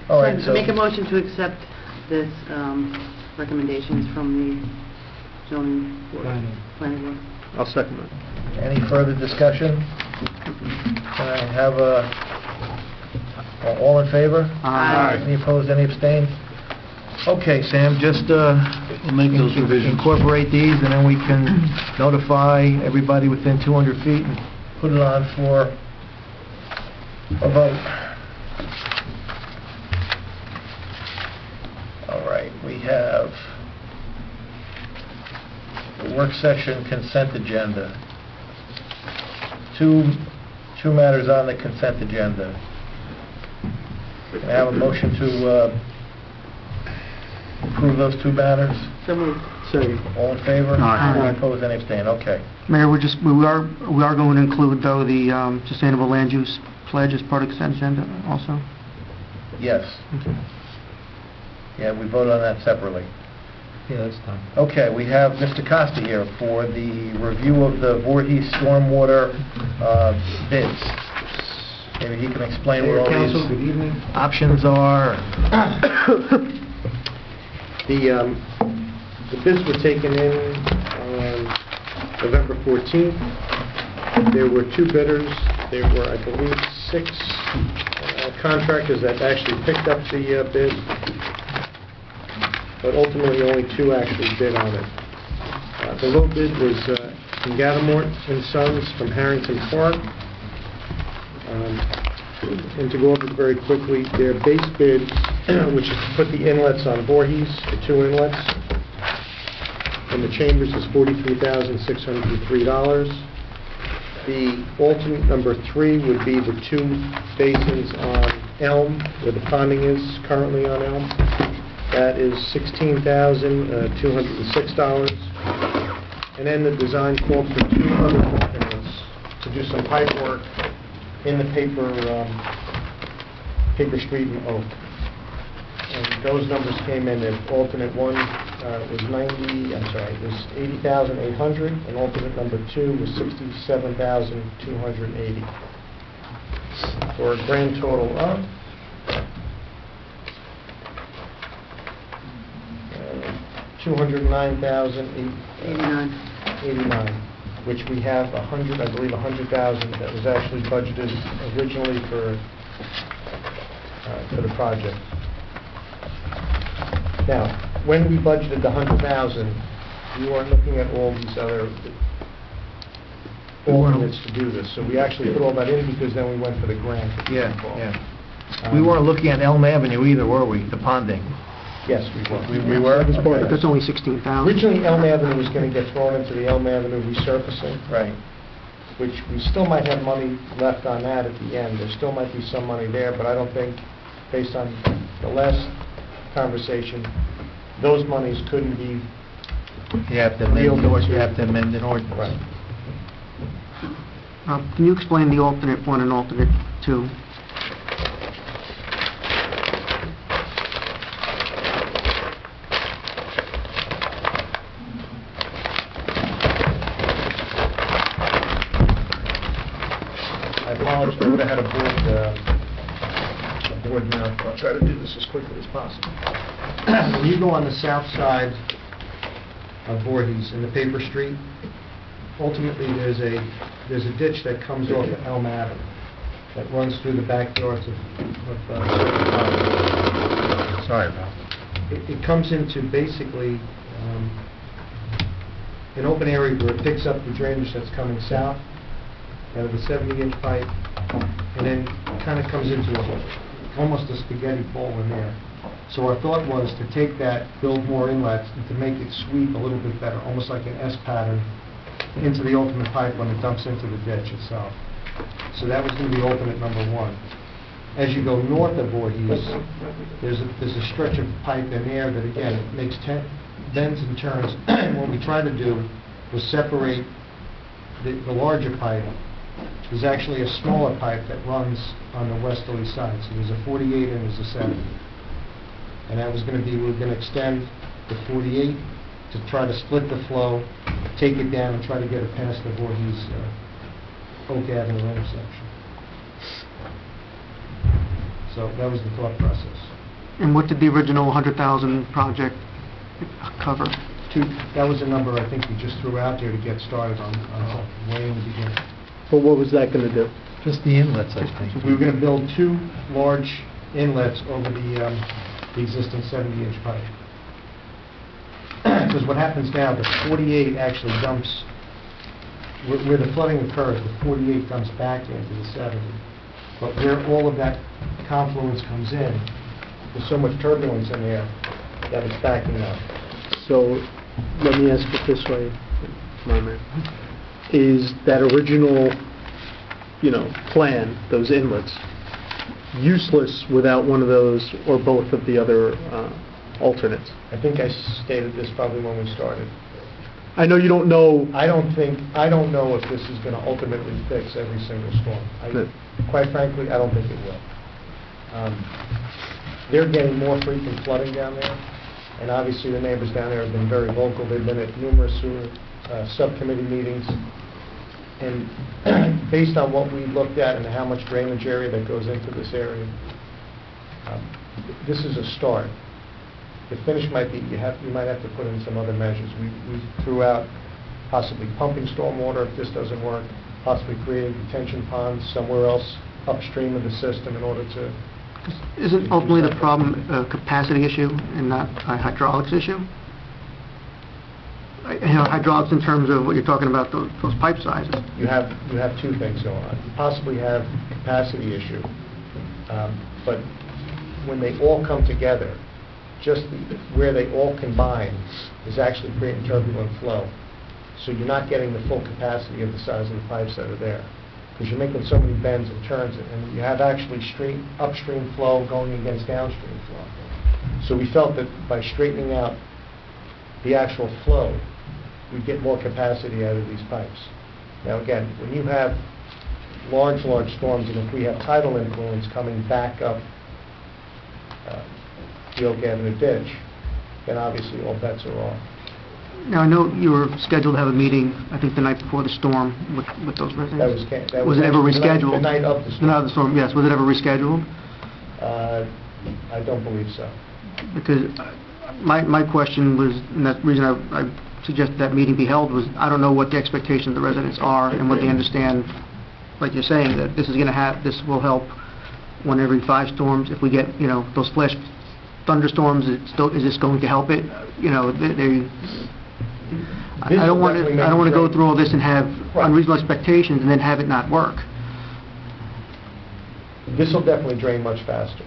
All right, so Make a motion to accept this recommendations from the zoning board, planning board. I'll second that. any further discussion? Can I have all in favor? Aye. Any opposed, any abstained? Okay, Sam, just We'll make those revisions. incorporate these, and then we can notify everybody within 200 feet and put it on for a vote. All right, we have the work session consent agenda. Two matters on the consent agenda. Can I have a motion to approve those 2 matters? So moved. Second. All in favor? Aye. Any opposed, any abstained? Okay. Mayor, we are going to include, though, the sustainable land use pledge as part of the consent agenda also? Yes. Okay. Yeah, we voted on that separately. Yeah, that's done. Okay, we have Mr. Costa here for the review of the Voorhees stormwater bids. Maybe he can explain what all Council, these good evening. options are. The bids were taken in on November 14th. There were 2 bidders. There were, I believe, 6 contractors that actually picked up the bid, but ultimately only 2 actually bid on it. The low bid was Gatamort and Sons from Harrington Park. And to go over it very quickly, their base bid, which is to put the inlets on Voorhees, the 2 inlets, and the chambers is $43,603. The alternate number 3 would be the 2 basins on Elm, where the ponding is currently on Elm. That is $16,206. And then the design called for 2 other alternates to do some pipe work in the paper street in Oak. And those numbers came in at alternate 1 was $80,800, and alternate number 2 was $67,280. For a grand total of $209,889, which we have I believe $100,000 that was actually budgeted originally for for the project. Now, when we budgeted the 100,000, we weren't looking at all these other alternates to do this. So we actually put all that in because then we went for the grant. if you recall. We weren't looking at Elm Avenue either, were we, the ponding? Yes, we were. We were? Okay. That's only 16,000. Originally, Elm Avenue was going to get thrown into the Elm Avenue resurfacing. Right. Which we still might have money left on that at the end. There still might be some money there, but I don't think, based on the last conversation, those monies couldn't be... You have to amend, you have to amend an ordinance. Right. Can you explain the alternate 1 and alternate 2? I apologize, I would have had a board now. I'll try to do this as quickly as possible. When you go on the south side of Voorhees in the paper street, ultimately there's a ditch that comes off of Elm Avenue that runs through the backyards of certain properties. Sorry about that. It comes into basically an open area where it picks up the drainage that's coming south out of the 70-inch pipe, and then kind of comes into almost a spaghetti bowl in there. So our thought was to take that, build more inlets, and to make it sweep a little bit better, almost like an S pattern, into the ultimate pipe when it dumps into the ditch itself. So that was going to be alternate number 1. As you go north of Voorhees, there's a stretch of pipe in there that, again, it makes bends and turns. What we tried to do was separate the larger pipe. There's actually a smaller pipe that runs on the westerly side. So there's a 48 and there's a 70. And that was going to be, we were going to extend the 48 to try to split the flow, take it down, and try to get it past the Voorhees Oak Avenue intersection. So that was the thought process. And what did the original 100,000 project cover? That was a number I think we just threw out there to get started on way in the beginning. But what was that going to do? Just the inlets, I think. We were going to build 2 large inlets over the existing 70-inch pipe. Because what happens now, the 48 actually dumps, where the flooding occurs, the 48 dumps back into the 70. But where all of that confluence comes in, there's so much turbulence in there that it's backing up. So, let me ask it this way, my man. Is that original, plan, those inlets, useless without one of those or both of the other alternates? I think I stated this probably when we started. I know you don't know... I don't know if this is going to ultimately fix every single storm. Quite frankly, I don't think it will. They're getting more frequent flooding down there, and obviously the neighbors down there have been very vocal. They've been at numerous subcommittee meetings, and based on what we looked at and how much drainage area that goes into this area, this is a start. The finish might be, you might have to put in some other measures. We threw out possibly pumping stormwater if this doesn't work, possibly creating detention ponds somewhere else upstream of the system in order to... Isn't ultimately the problem a capacity issue and not a hydraulics issue? Hydraulics in terms of what you're talking about, those pipe sizes. You have 2 things going on. You possibly have capacity issue, but when they all come together, just where they all combine is actually creating turbulent flow. So you're not getting the full capacity of the size of the pipes that are there, because you're making so many bends and turns, and you have actually upstream flow going against downstream flow. So we felt that by straightening out the actual flow, we get more capacity out of these pipes. Now again, when you have large storms, and if we have tidal influence coming back up the Oak Avenue ditch, then obviously all bets are off. Now, I know you were scheduled to have a meeting, I think the night before the storm, with those residents. That was it ever actually rescheduled? The night of the storm. The night of the storm, yes. Was it ever rescheduled? I don't believe so. Because my question was, and the reason I suggested that meeting be held was, I don't know what the expectations of the residents are and what they understand, like you're saying, that this will help one every 5 storms. If we get, those flash thunderstorms, is this going to help it? I don't want to go through all this and have unreasonable expectations and then have it not work. This will definitely drain much faster.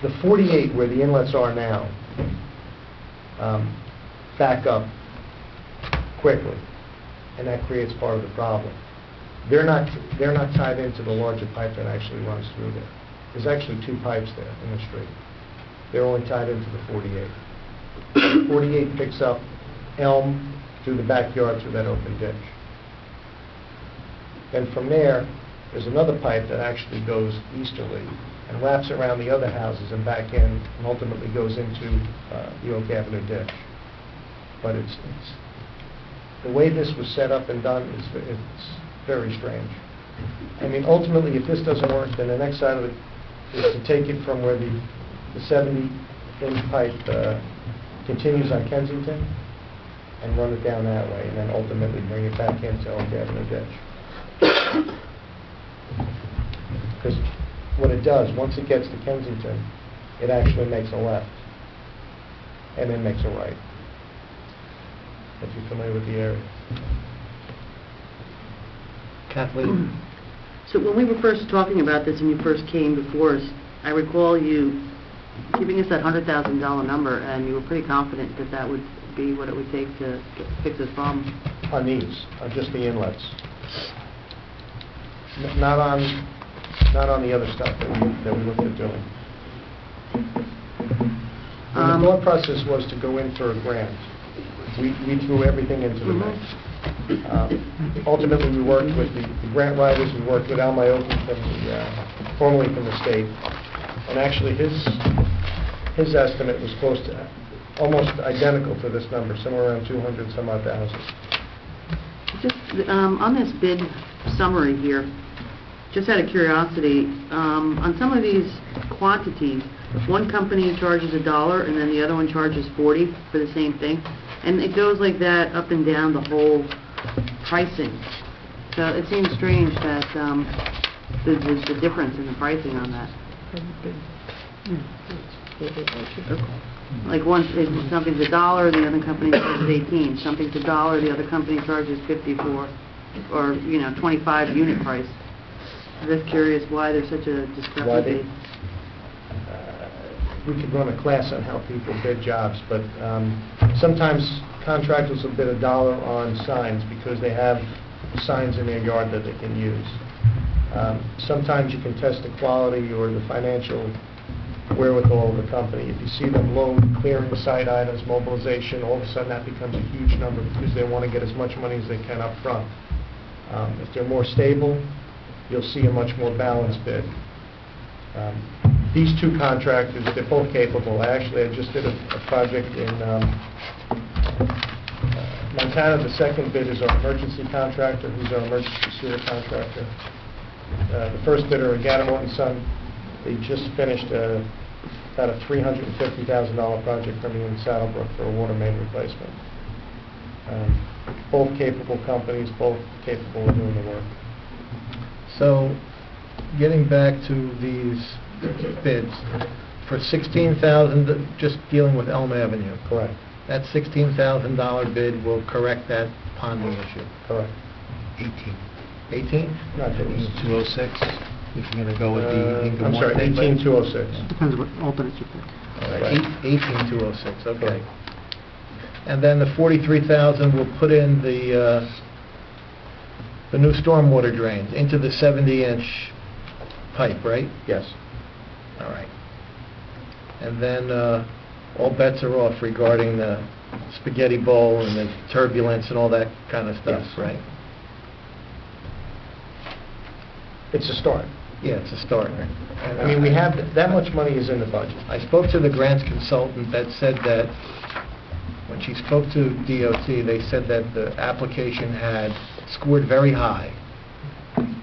The 48 where the inlets are now back up quickly, and that creates part of the problem. They're not tied into the larger pipe that actually runs through there. There's actually 2 pipes there in the street. They're only tied into the 48. 48 picks up Elm through the backyard through that open ditch. Then from there's another pipe that actually goes easterly and wraps around the other houses and back in and ultimately goes into the Oak Avenue ditch. But it's the way this was set up and done it's very strange. I mean, ultimately, if this doesn't work, then the next side of it is to take it from where the 70-inch pipe continues on Kensington and run it down that way, and then ultimately bring it back into Oak Avenue ditch. Because what it does, once it gets to Kensington, it actually makes a left and then makes a right. If you're familiar with the area. Kathleen? So when we were first talking about this and you first came before us, I recall you giving us that $100,000 number, and you were pretty confident that that would be what it would take to fix this problem. On these, on just the inlets. Not on the other stuff that we looked at doing. And the thought process was to go in for a grant. We threw everything into the mix. Ultimately, we worked with the grant writers. We worked with Al Mayoki formerly from the state, and actually his estimate was close to almost identical to this number, somewhere around 200 some odd thousand. Just on this bid summary here, just out of curiosity, on some of these quantities, one company charges $1 and then the other one charges $40 for the same thing, and it goes like that up and down the whole pricing. So it seems strange that there's the difference in the pricing on that. Like something's $1, the other company charges $18. Something's $1, the other company charges $54, or 25 unit price. I'm just curious why there's such a discrepancy. We could run a class on how people bid jobs, but sometimes contractors will bid $1 on signs because they have signs in their yard that they can use. Sometimes you can test the quality or the financial wherewithal of the company. If you see them load, clearing site items, mobilization, all of a sudden that becomes a huge number because they want to get as much money as they can up front. If they're more stable, you'll see a much more balanced bid. These 2 contractors, they're both capable. I just did a project in Montana. The second bid is our emergency contractor, who's our emergency sewer contractor. The first bidder, Gattermore & Son, they just finished about a $350,000 project for me in Saddlebrook for a water main replacement. Both capable companies, both capable of doing the work. So, getting back to these bids, for $16,000, just dealing with Elm Avenue. Correct. That $16,000 bid will correct that ponding issue. Correct. 18? Not 206, if you're going to go with the Ingham I'm sorry, one thing. 18206. Depends what alternates you pick. All right, 18206, okay. And then the 43,000 will put in the new stormwater drains into the 70-inch pipe, right? Yes. All right. And then all bets are off regarding the spaghetti bowl and the turbulence and all that kind of stuff, Yes. right? It's a start. Yeah, it's a start. I mean, we have, that much money is in the budget. I spoke to the grants consultant that said that when she spoke to DOT, they said that the application had scored very high,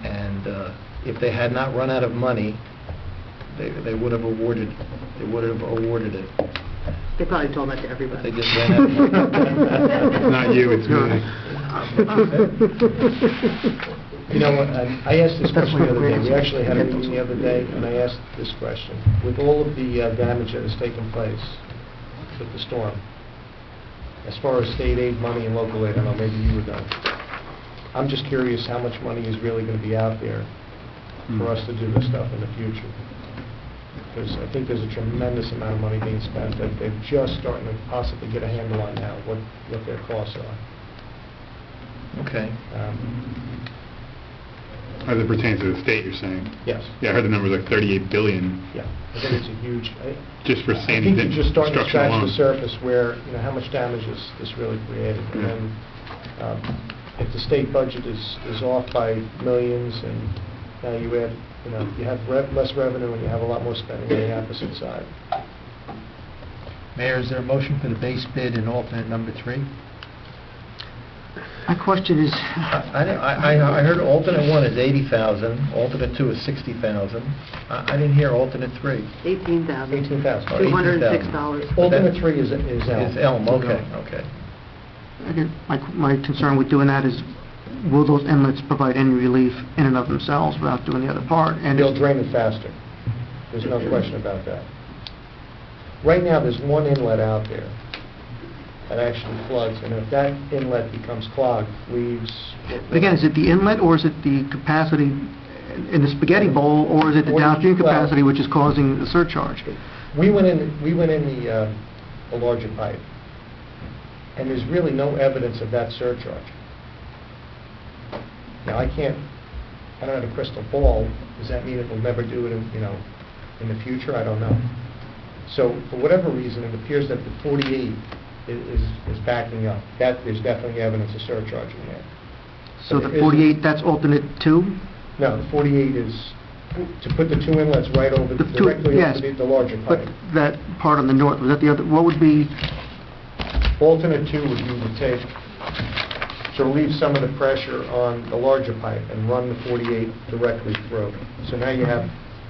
and if they had not run out of money, they would have awarded it. They probably told that to everybody. They just ran out of money. Not you, it's me. You know what, I asked this But that's question the what other day. We grants- actually had a meeting the other day, and I asked this question. With all of the damage that has taken place with the storm, as far as state aid money and local aid, I don't know, maybe you would know. I'm just curious how much money is really going to be out there for us to do this stuff in the future. Because I think there's a tremendous amount of money being spent that they're just starting to possibly get a handle on now, what their costs are. Okay. As it pertains to the state, you're saying? Yes. Yeah, I heard the number was like 38 billion Yeah, I think it's a huge... just for I Sandy think you're just starting to construction scratch the alone. surface where, how much damage this really created. And Yeah. then, if the state budget is off by millions, and now you add, you have less revenue and you have a lot more spending on the opposite side. Mayor, is there a motion for the base bid and alternate number 3? My question is, I heard alternate 1 is 80,000, alternate 2 is 60,000. I didn't hear alternate 3. $18,000. $18,000. Oh, $206. Alternate 3 is Elm. Is Elm, okay. again, my concern with doing that is, will those inlets provide any relief in and of themselves without doing the other part? And They'll drain it faster. There's no question about that. Right now, there's one inlet out there that actually floods, and if that inlet becomes clogged, leaves... Again, is it the inlet, or is it the capacity in the spaghetti bowl, or is it the downstream capacity which is causing the surcharge? We went in the larger pipe, and there's really no evidence of that surcharge. Now, I don't have a crystal ball. Does that mean it will never do it in the future? I don't know. So, for whatever reason, it appears that the 48 is backing up. There's definitely evidence of surcharge in there. So But the it 48, that's alternate 2? No, the 48 is to put the two inlets right over, The two- directly yes, over the larger But pipe. that part on the north, was that the other, what would be, Alternate 2 would be to relieve some of the pressure on the larger pipe and run the 48 directly through. So now you have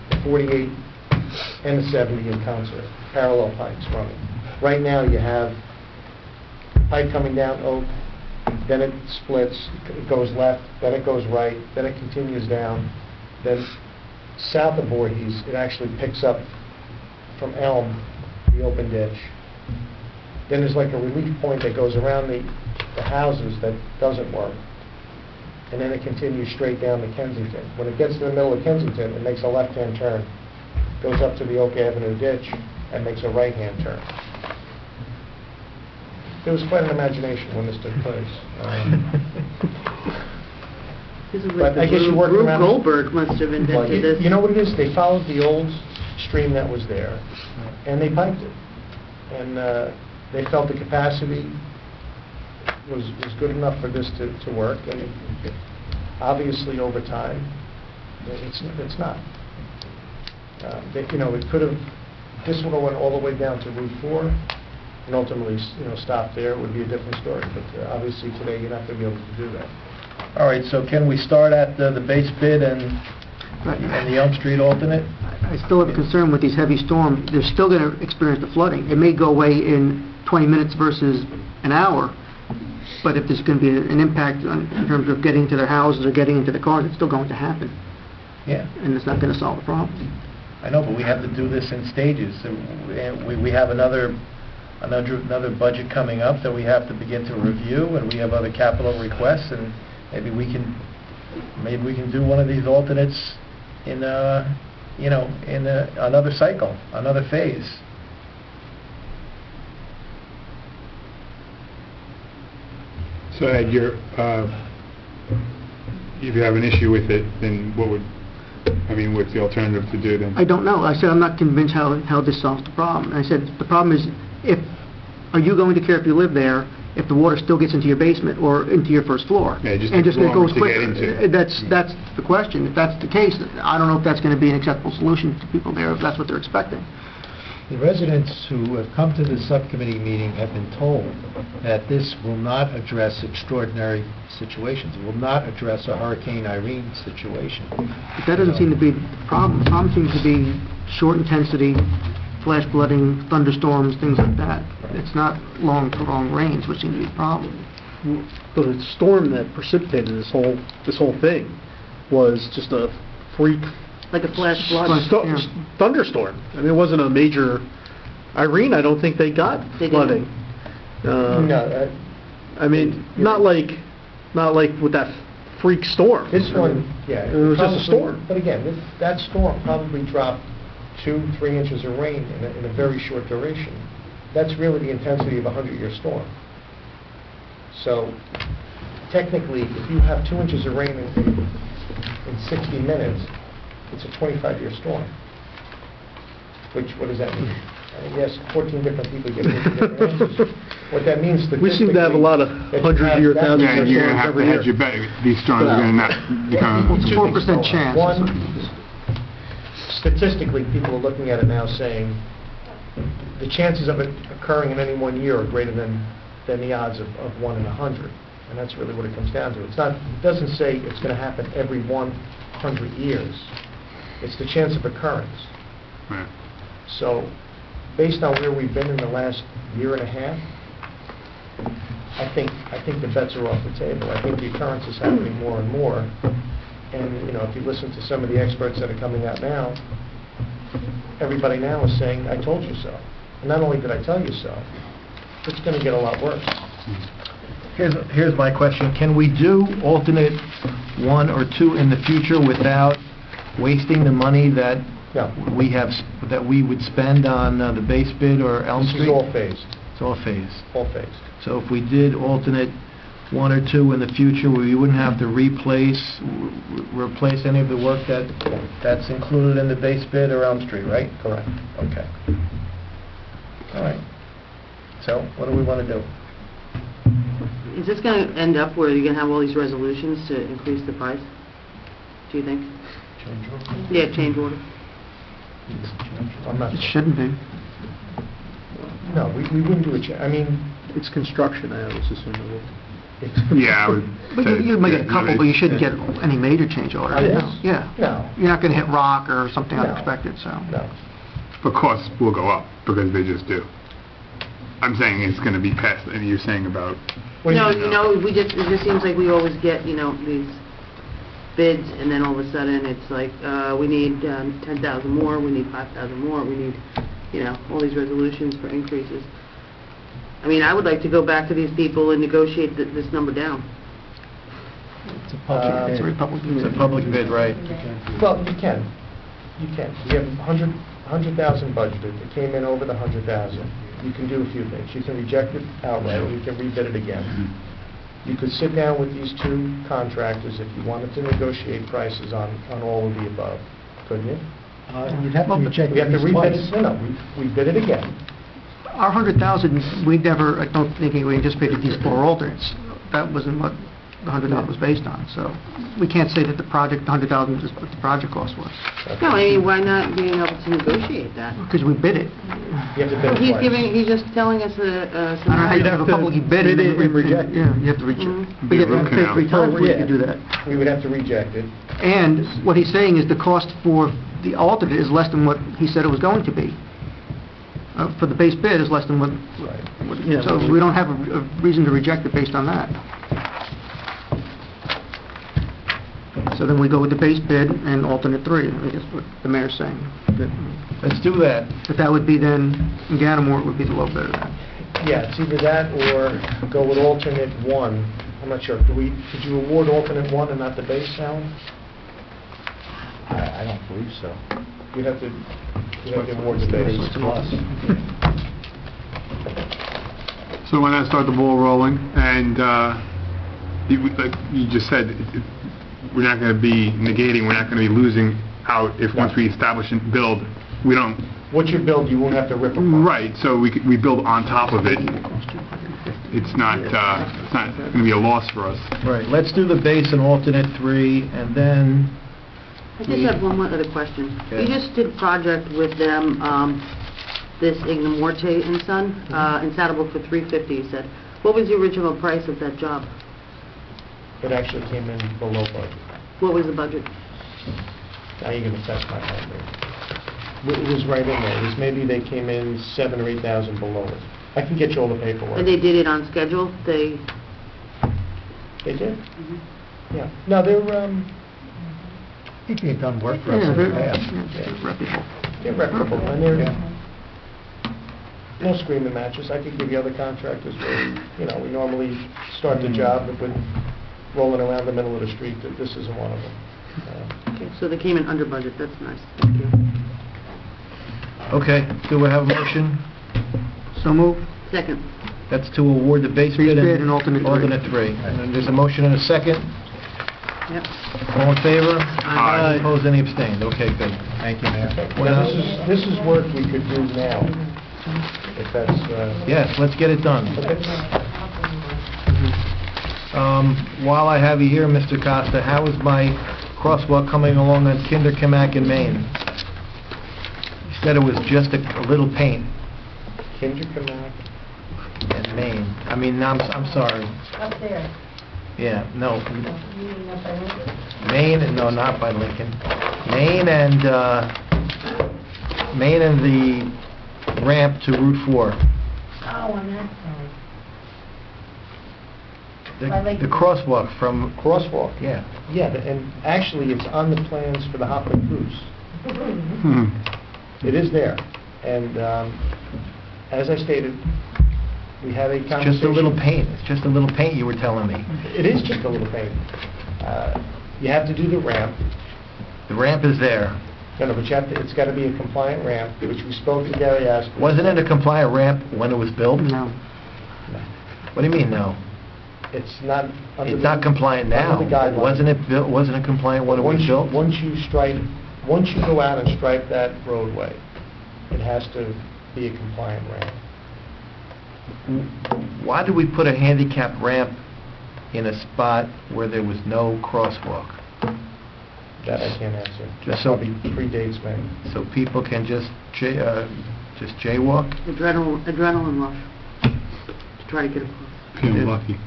the 48 and the 70 in concert, parallel pipes running. Right now you have pipe coming down Oak, then it splits, it goes left, then it goes right, then it continues down, then south of Voorhees, it actually picks up from Elm, the open ditch. Then there's like a relief point that goes around the houses that doesn't work. And then it continues straight down to Kensington. When it gets to the middle of Kensington, it makes a left-hand turn, goes up to the Oak Avenue ditch, and makes a right-hand turn. There was quite an imagination when this took place. This is But what I guess you work Rube around- Goldberg must have Well, invented this. you know what it is? They followed the old stream that was there, and they piped it. And they felt the capacity was good enough for this to work, and obviously over time, it's not. It could have, this would have went all the way down to Route 4, and ultimately, stopped there. It would be a different story, but obviously today, you're not going to be able to do that. All right, so can we start at the base bid and the Elm Street alternate? I still have a concern with these heavy storms. They're still going to experience the flooding. It may go away in 20 minutes versus an hour, but if there's going to be an impact in terms of getting to their houses or getting into the cars, it's still going to happen, Yeah, and it's not going to solve the problem. I know, but we have to do this in stages. And we have another budget coming up that we have to begin to review, and we have other capital requests, and maybe we can do one of these alternates in another cycle, another phase. So Ed, if you have an issue with it, then what's the alternative to do then? I don't know. I said I'm not convinced how this solves the problem. I said the problem is, are you going to care if you live there if the water still gets into your basement or into your first floor? Yeah, just and takes it longer goes to get quicker. into. That's the question. If that's the case, I don't know if that's going to be an acceptable solution to people there if that's what they're expecting. The residents who have come to the subcommittee meeting have been told that this will not address extraordinary situations. It will not address a Hurricane Irene situation. But that doesn't seem to be the problem. The problem seems to be short intensity, flash flooding, thunderstorms, things like that. It's not long prolonged rains, which seem to be the problem. The storm that precipitated this whole thing was just a freak Like a flash flood? thunderstorm. I mean, it wasn't a major... Irene, I don't think they got They didn't. flooding. No, I mean, not like with that freak storm. This one, yeah. It was just a storm. But again, that storm probably dropped 2-3 inches of rain in a very short duration. That's really the intensity of a 100-year storm. So technically, if you have 2 inches of rain in 60 minutes, it's a 25-year storm. Which, what does that mean? Yes, 14 different people get 14 different answers. What that means We seem to have a lot of statistically, that you 100-year, have that 1,000-year many You're going to storms have every to year. hedge your bet. These storms are going to not become... Well, it's a 4% chance. One, statistically, people are looking at it now saying the chances of it occurring in any one year are greater than the odds of 1 in 100. And that's really what it comes down to. It doesn't say it's going to happen every 100 years. It's the chance of occurrence. Right. So, based on where we've been in the last year and a half, I think the bets are off the table. I think the occurrence is happening more and more. And, if you listen to some of the experts that are coming out now, everybody now is saying, I told you so. And not only did I tell you so, it's going to get a lot worse. Here's my question. Can we do alternate 1 or 2 in the future without wasting the money that No. that we would spend on the base bid or Elm This Street? is all phased, It's all phased. all phased. So if we did alternate 1 or 2 in the future, we wouldn't have to replace any of the work that's included in the base bid or Elm Street, right? Correct. Okay. All right. So what do we want to do? Is this going to end up where you're going to have all these resolutions to increase the price? Do you think? Change order? Yeah, change order. I'm not It sure. shouldn't be. No, we wouldn't do a I mean, It's construction, I always assume it would. it's... Yeah, I would But say... you might get a couple, but you shouldn't get any major change On orders. this? No. Yeah. No. You're not going to hit rock or something No. unexpected, so. No. But costs will go up, because they just do. I'm saying it's going to be past, and you're saying about... What do No, you- it just seems like we always get, these bids, and then all of a sudden, it's like, we need 10,000 more, we need 5,000 more, we need, all these resolutions for increases. I mean, I would like to go back to these people and negotiate this number down. It's a It's a Republican. It's a public bid, right? Well, you can. You can. We have 100,000 budgeted. It came in over the 100,000. You can do a few things. You can reject it outright, or you can rebid it again. You could sit down with these 2 contractors if you wanted to negotiate prices on all of the above, couldn't you? You'd have to reject We have to rebid it. No, we bid it again. Our 100,000, we never, I don't think we anticipated these 4 alternates. That wasn't what the 100,000 was based on, so we can't say that the project, the 100,000 is what the project cost was, No, I mean, why not being able to negotiate that? because we bid it. You have to bid it twice. He's just telling us I don't know how you have a publicly bid bid and it and reject it. Yeah, you have to reject. Mhm. We get Root to pay canal. 3 times before you can do that. We would have to reject it. And what he's saying is the cost for the alternate is less than what he said it was going to be. For the base bid is less than what, Yeah. so we don't have a reason to reject it based on that. So then we go with the base bid and alternate 3, I guess what the mayor's saying. Let's do that. But that would be then, in Ganamore would be the low bidder then. Yeah, it's either that or go with alternate 1. I'm not sure. Did you award alternate 1 and not the base, Alan? I don't believe so. You'd have to award the base. So when I start the ball rolling, and like you just said, we're not going to be negating, we're not going to be losing out if once we establish and build, we don't... What you build, you won't have to rip apart. Right, so we build on top of it. It's not going to be a loss for us. Right, let's do the base and alternate 3, and then... I just have one more other question. Okay. You just did a project with them, this Igna Morte and Son, in Saddlebrook for $350, you said. What was the original price of that job? It actually came in below budget. What was the budget? Now you're going to test my memory. It was right in there. It was maybe they came in 7,000 or 8,000 below it. I can get you all the paperwork. And they did it on schedule? They did? Yeah. No, I think they've done work for us Yeah, in the very- past. yeah, reputable. They're reputable, and they're no screaming matches. I could give you other contractors where, we normally start the job with rolling around the middle of the street. This isn't one of them. Okay, so they came in under budget, that's nice, thank you. Okay, do we have a motion? So move. Second. That's to award the base Base bid bid and alternate three. alternate three. And then there's a motion and a second. Yep. All in favor? Aye. Opposed, any abstained? Okay, good. Thank you, Mayor. Now, this is work we could do now, if that's... Yes, let's get it done. Okay. While I have you here, Mr. Costa, how is my crosswalk coming along on Kinderkamak in Maine? You said it was just a little paint Kinderkamak. in Maine. I mean, I'm sorry. Up there. Yeah, no. Meaning up by Lincoln. Maine, and no, not by Lincoln. Maine and the ramp to Route 4. Oh, on that side. The By Lincoln. the crosswalk from, Crosswalk. yeah. Yeah, and actually, it's on the plans for the Hopland Cruise. Hmm. It is there. And as I stated, we had a conversation... Just a little paint. It's just a little paint, you were telling me. It is just a little paint. You have to do the ramp. The ramp is there. No, but it's got to be a compliant ramp, which we spoke to Gary Askew. Wasn't it a compliant ramp when it was built? No. What do you mean, no? It's not... under It's the- not compliant now. Under the guidelines. Wasn't it compliant when it was built? Once you go out and stripe that roadway, it has to be a compliant ramp. Why did we put a handicap ramp in a spot where there was no crosswalk? That I can't answer. Just That so- probably predates me. So people can just jaywalk? Adrenaline rush, to try to get across. Feeling lucky.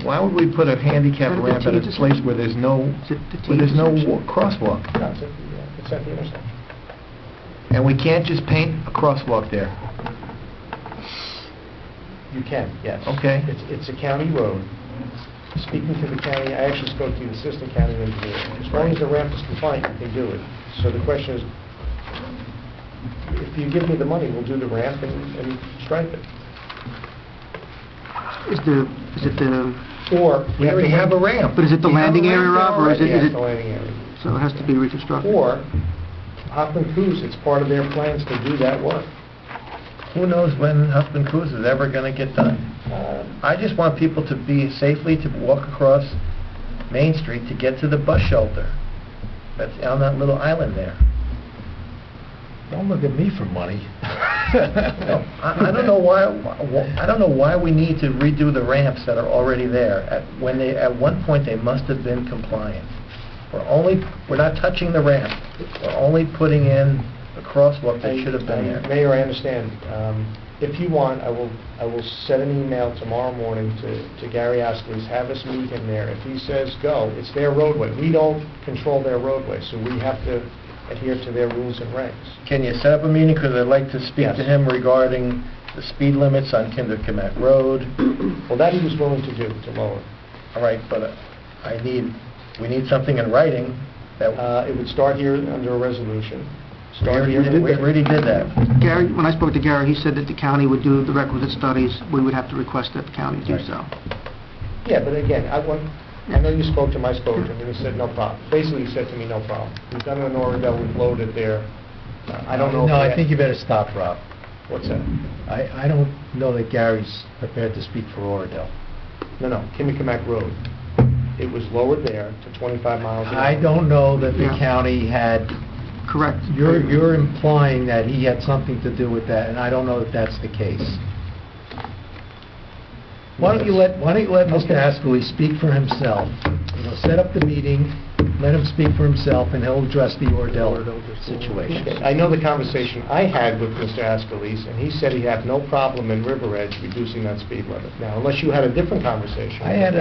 Why would we put a handicap But ramp at a it's- place where there's no Is it the intersection? crosswalk? No, it's at the intersection. And we can't just paint a crosswalk there? You can, yes. Okay. It's a county road. Speaking to the county, I actually spoke to the assistant county engineer. As long as the ramp is compliant, you can do it. So the question is, if you give me the money, we'll do the ramp and stripe it. Is it the, Or... We already have a ramp. but is it the We have a landing area, ramp Rob, or is it, Yes, is the it, landing area. so it has to be reconstructed? Or Hopland Cruise, it's part of their plans to do that work. Who knows when Husband Cruise is ever going to get done? I just want people to be safely to walk across Main Street to get to the bus shelter. That's on that little island there. Don't look at me for money. No, I don't know why. I don't know why we need to redo the ramps that are already there. At one point they must have been compliant. We're not touching the ramp. We're only putting in a crosswalk that should have been there. Mayor, I understand. If you want, I will send an email tomorrow morning to Gary Astley's, have us meet him there. If he says go, it's their roadway. We don't control their roadway, so we have to adhere to their rules and regs. Can you set up a meeting, because I'd like to speak to Yes. him regarding the speed limits on Kinderkamak Road. Well, that he was willing to do, to lower. All right, but we need something in writing that... It would start here under a resolution. We already did that. Gary, when I spoke to Gary, he said that the county would do the requisite studies. We would have to request that the county do Right. so. Yeah, but again, I know you spoke to him, I spoke to him, and he said, no problem. Basically, he said to me, no problem. We've done it in Oradell, we've loaded there. I don't know if... No, I think you better stop, Rob. What's that? I don't know that Gary's prepared to speak for Oradell. No, Kinderkamak Road. It was lowered there to 25 miles an hour. I don't know that the Yeah. county had... Correct. You're implying that he had something to do with that, and I don't know if that's the case. Why don't you let Mr. Astley speak for himself? Set up the meeting, let him speak for himself, and he'll address the Oradell situation. Okay, I know the conversation I had with Mr. Askelis, and he said he had no problem in River Edge reducing that speed limit. Now, unless you had a different conversation. I had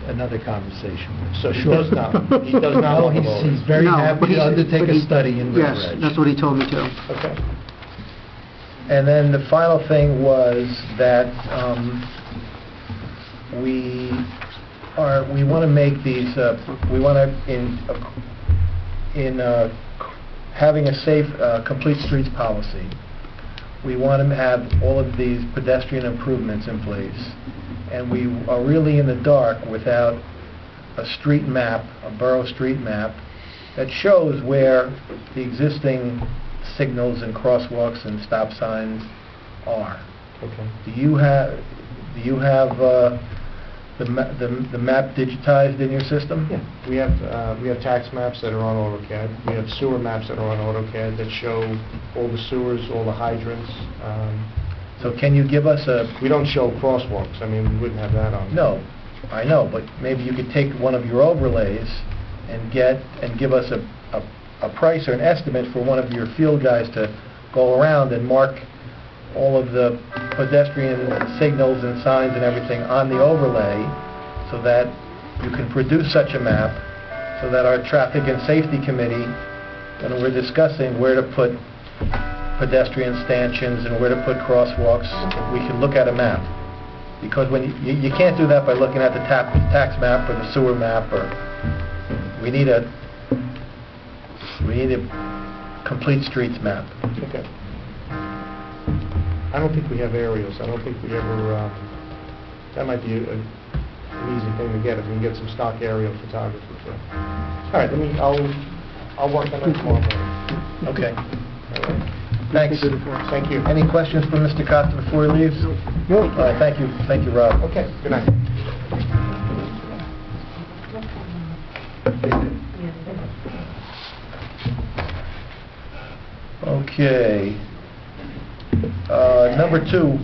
another conversation with him. So he does not. He does not No, want to lower it. he's very No, happy but to he's- undertake but a he- study in River Yes, Edge. that's what he told me too. Okay. And then the final thing was that we want to make these, we want to in having a safe, complete streets policy, we want to have all of these pedestrian improvements in place, and we are really in the dark without a street map, a borough street map, that shows where the existing signals and crosswalks and stop signs are. Okay. Do you have the map digitized in your system? Yeah, we have tax maps that are on AutoCAD. We have sewer maps that are on AutoCAD that show all the sewers, all the hydrants. So can you give us a... We don't show crosswalks. I mean, we wouldn't have that on. No, I know, but maybe you could take one of your overlays and give us a price or an estimate for one of your field guys to go around and mark all of the pedestrian signals and signs and everything on the overlay, so that you can produce such a map, so that our traffic and safety committee, when we're discussing where to put pedestrian stanchions and where to put crosswalks, we can look at a map. Because when you can't do that by looking at the tax map or the sewer map, or we need a complete streets map. Okay. I don't think we have aerials. I don't think we ever, that might be an easy thing to get, if we can get some stock aerial photography. So. All right, I'll work on that tomorrow morning. Okay. All right. Thanks. Thank you. Any questions for Mr. Costa before he leaves? No. All right, thank you, Rob. Okay, good night. Okay. Number 2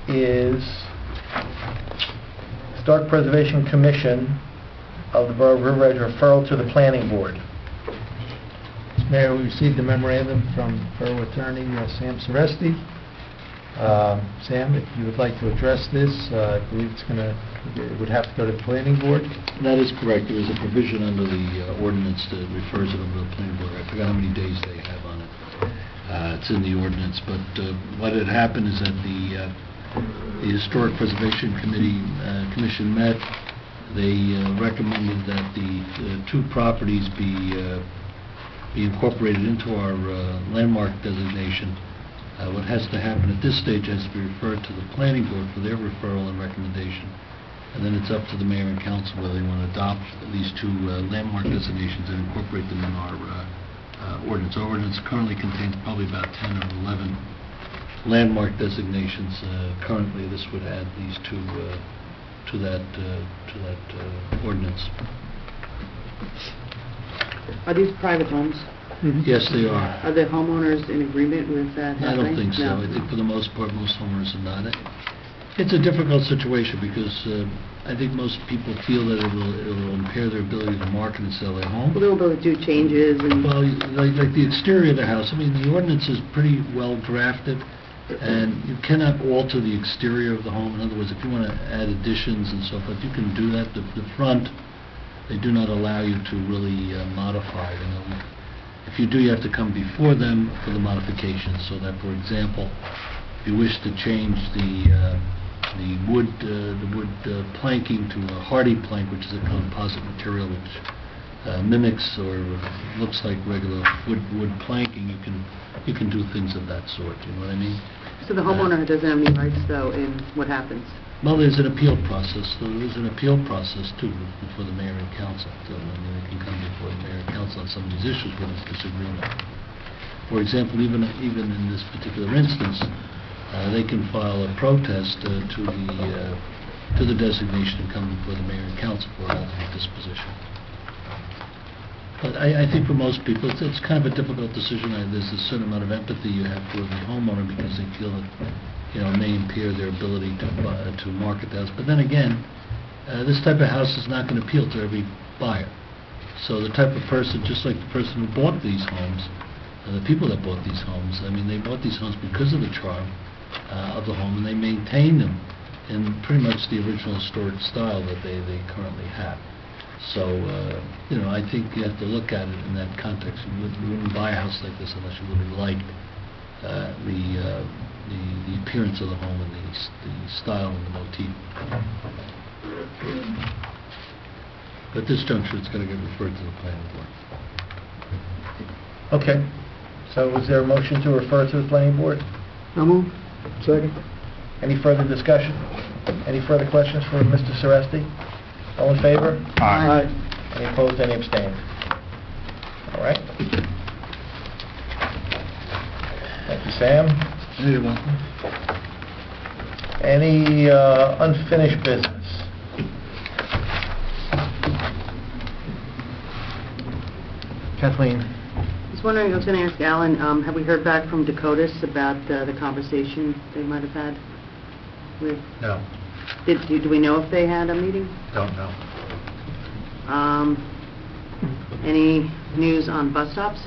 is Historic Preservation Commission of the Borough of River Edge referral to the Planning Board. Mayor, we received a memorandum from Borough Attorney Sam Soresti. Sam, if you would like to address this, I believe it would have to go to the Planning Board. That is correct. There is a provision under the ordinance that refers it over to the planning board. I forgot how many days they have on it. It's in the ordinance, but what had happened is that the Historic Preservation Commission met. They recommended that the 2 properties be incorporated into our landmark designation. What has to happen at this stage has to be referred to the planning board for their referral and recommendation, and then it's up to the mayor and council whether they want to adopt these 2 landmark designations and incorporate them in our ordinance. Our ordinance currently contains probably about 10 or 11 landmark designations. Currently, this would add these 2 to that ordinance. Are these private homes? Yes, they are. Are the homeowners in agreement with that I happening? don't think so. No. I think for the most part, most homeowners are not. It's a difficult situation because I think most people feel that it will impair their ability to market and sell their home. Well, they'll be able to do changes and... Well, like the exterior of the house, I mean, the ordinance is pretty well drafted, and you cannot alter the exterior of the home. In other words, if you want to add additions and so forth, you can do that. The front, they do not allow you to really modify. If you do, you have to come before them for the modifications, so that, for example, if you wish to change the wood planking to a hardy plank, which is a composite material which mimics or looks like regular wood planking, you can do things of that sort. You know what I mean? So the homeowner doesn't have any rights, though, in what happens? Well, there's an appeal process. Too, before the mayor and council. So, I mean, they can come before the mayor and council on some of these issues with this disagreement. For example, even in this particular instance, they can file a protest to the designation and come before the mayor and council for an alternate disposition. But I think for most people, it's kind of a difficult decision. There's a certain amount of empathy you have for the homeowner because they feel that it may impair their ability to market the house. But then again, this type of house is not going to appeal to every buyer. So the type of person, just like the person who bought these homes, the people that bought these homes, I mean, they bought these homes because of the charm of the home, and they maintain them in pretty much the original historic style that they currently have. So, I think you have to look at it in that context. You wouldn't buy a house like this unless you really liked the appearance of the home and the style and the motif. But this juncture, it's going to get referred to the planning board. Okay. So is there a motion to refer to the planning board? So move. Second? Any further discussion? Any further questions for Mr. Soresti? All in favor? Aye. Any opposed, any abstained? All right. Thank you, Sam. You're welcome. Any unfinished business? Kathleen? I was wondering, I was going to ask Alan, have we heard back from Dakotas about the conversation they might have had with... No, Do we know if they had a meeting? don't know. Any news on bus stops?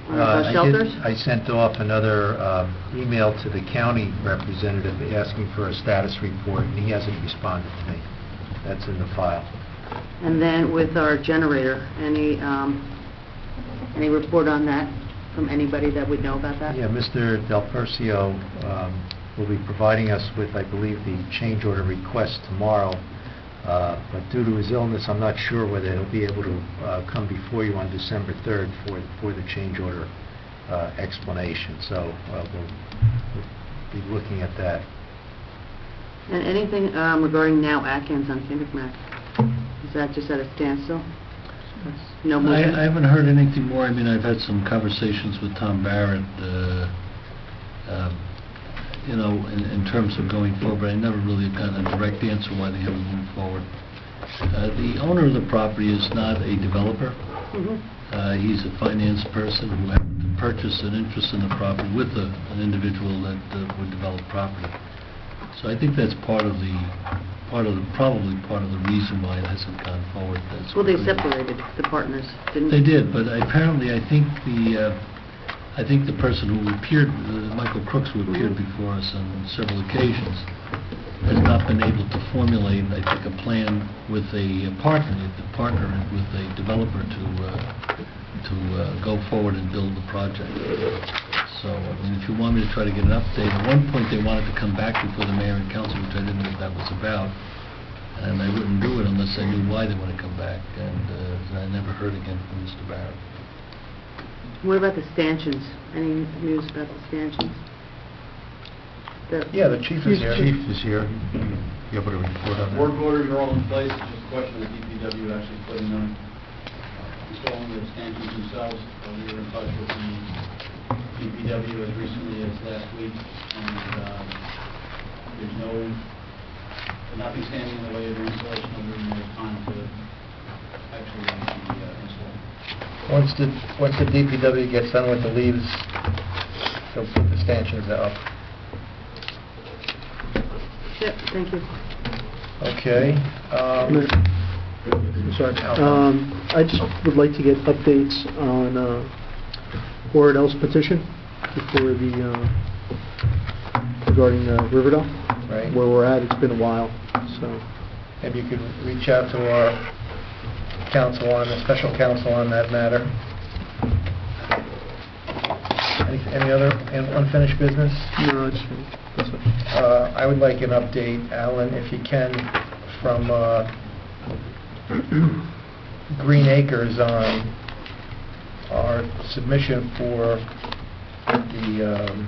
On bus shelters? I sent off another email to the county representative asking for a status report, and he hasn't responded to me. That's in the file. And then with our generator, any report on that from anybody that would know about that? Yeah, Mr. Del Percio will be providing us with, I believe, the change order request tomorrow, but due to his illness, I'm not sure whether he'll be able to come before you on December 3rd for the change order explanation. So we'll be looking at that. And anything regarding Now Atkins on Kindermack? Is that just at a standstill? No I movement? haven't heard anything more. I mean, I've had some conversations with Tom Barrett, you know, in terms of going forward, but I never really got a direct answer why they haven't moved forward. The owner of the property is not a developer. He's a finance person who happened to purchase an interest in the property with an individual that would develop property. So I think that's probably part of the reason why it hasn't gone forward. Well, they separated, the partners, didn't They did, but apparently I think the person who appeared, Michael Crooks, who appeared before us on several occasions, has not been able to formulate, I think, a plan with a partner with a developer to go forward and build the project. So, I mean, if you want me to try to get an update, at one point they wanted to come back before the mayor and council, which I didn't know what that was about, and I wouldn't do it unless I knew why they want to come back, and I never heard again from Mr. Barrett. What about the stanchions? Any news about the stanchions? Yeah, the chief is here. Chief is here. Be able to report on that. Work orders are all in place, it's just a question of the DPW actually putting them, installing the stanchions themselves. We were in touch with the DPW as recently as last week, and there's nothing standing in the way of the installation of them. There's time to actually install. Once the DPW gets done with the leaves, they'll put the stanchions up. Yep, thank you. Okay. I'm sorry. I just would like to get updates on Howard L's petition before regarding Riverdale. Right. Where we're at, it's been a while, so. Maybe you could reach out to our special counsel on that matter. Any other unfinished business? No, it's that's it. I would like an update, Alan, if you can, from Green Acres on our submission for the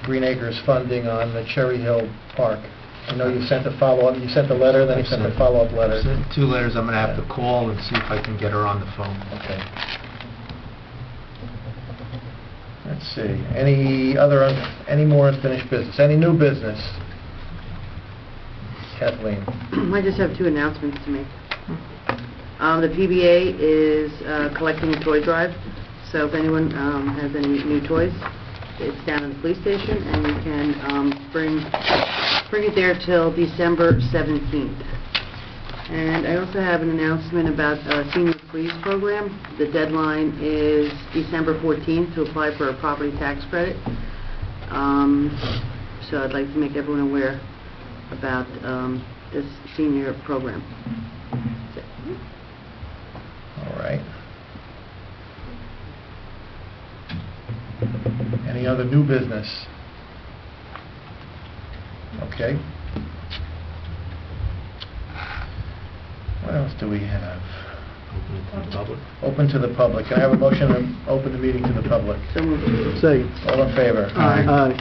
Green Acres funding on the Cherry Hill Park. I know you sent a follow-up, you sent a letter, then you sent a follow-up letter. I sent 2 letters. I'm going to have to call and see if I can get her on the phone. Okay. Let's see, any more unfinished business? Any new business? Kathleen? I just have 2 announcements to make. The PBA is collecting a toy drive, so if anyone has any new toys, it's down at the police station, and you can bring it there till December 17th. And I also have an announcement about a senior freeze program. The deadline is December 14th to apply for a property tax credit. So I'd like to make everyone aware about this senior program. That's it. All right. Any other new business? Okay. What else do we have? Open it Open to the public. Can I have a motion to open the meeting to the public? So moved. Second. All in favor? Aye.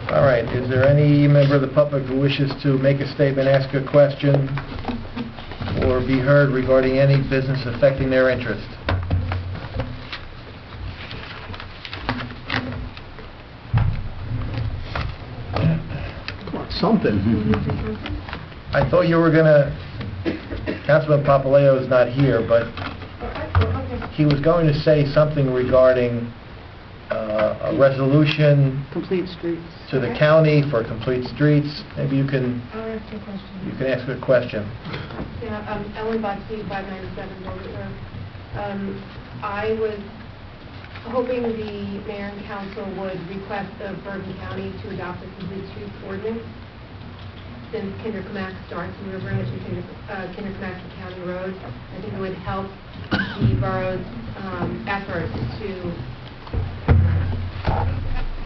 All right, is there any member of the public who wishes to make a statement, ask a question, or be heard regarding any business affecting their interest? Something. I thought you were gonna, Councilman Papaleo is not here, but he was going to say something regarding a resolution Complete streets. to the county for complete streets. Maybe you can I'll ask you a question. ask a question. Yeah, Ellen Botsey, 597 Bogart Road. I was hoping the mayor and council would request of Bergen County to adopt a complete streets ordinance, since Kindercamack starts in River Edge and Kindercamack to County Road. I think it would help the borough's efforts to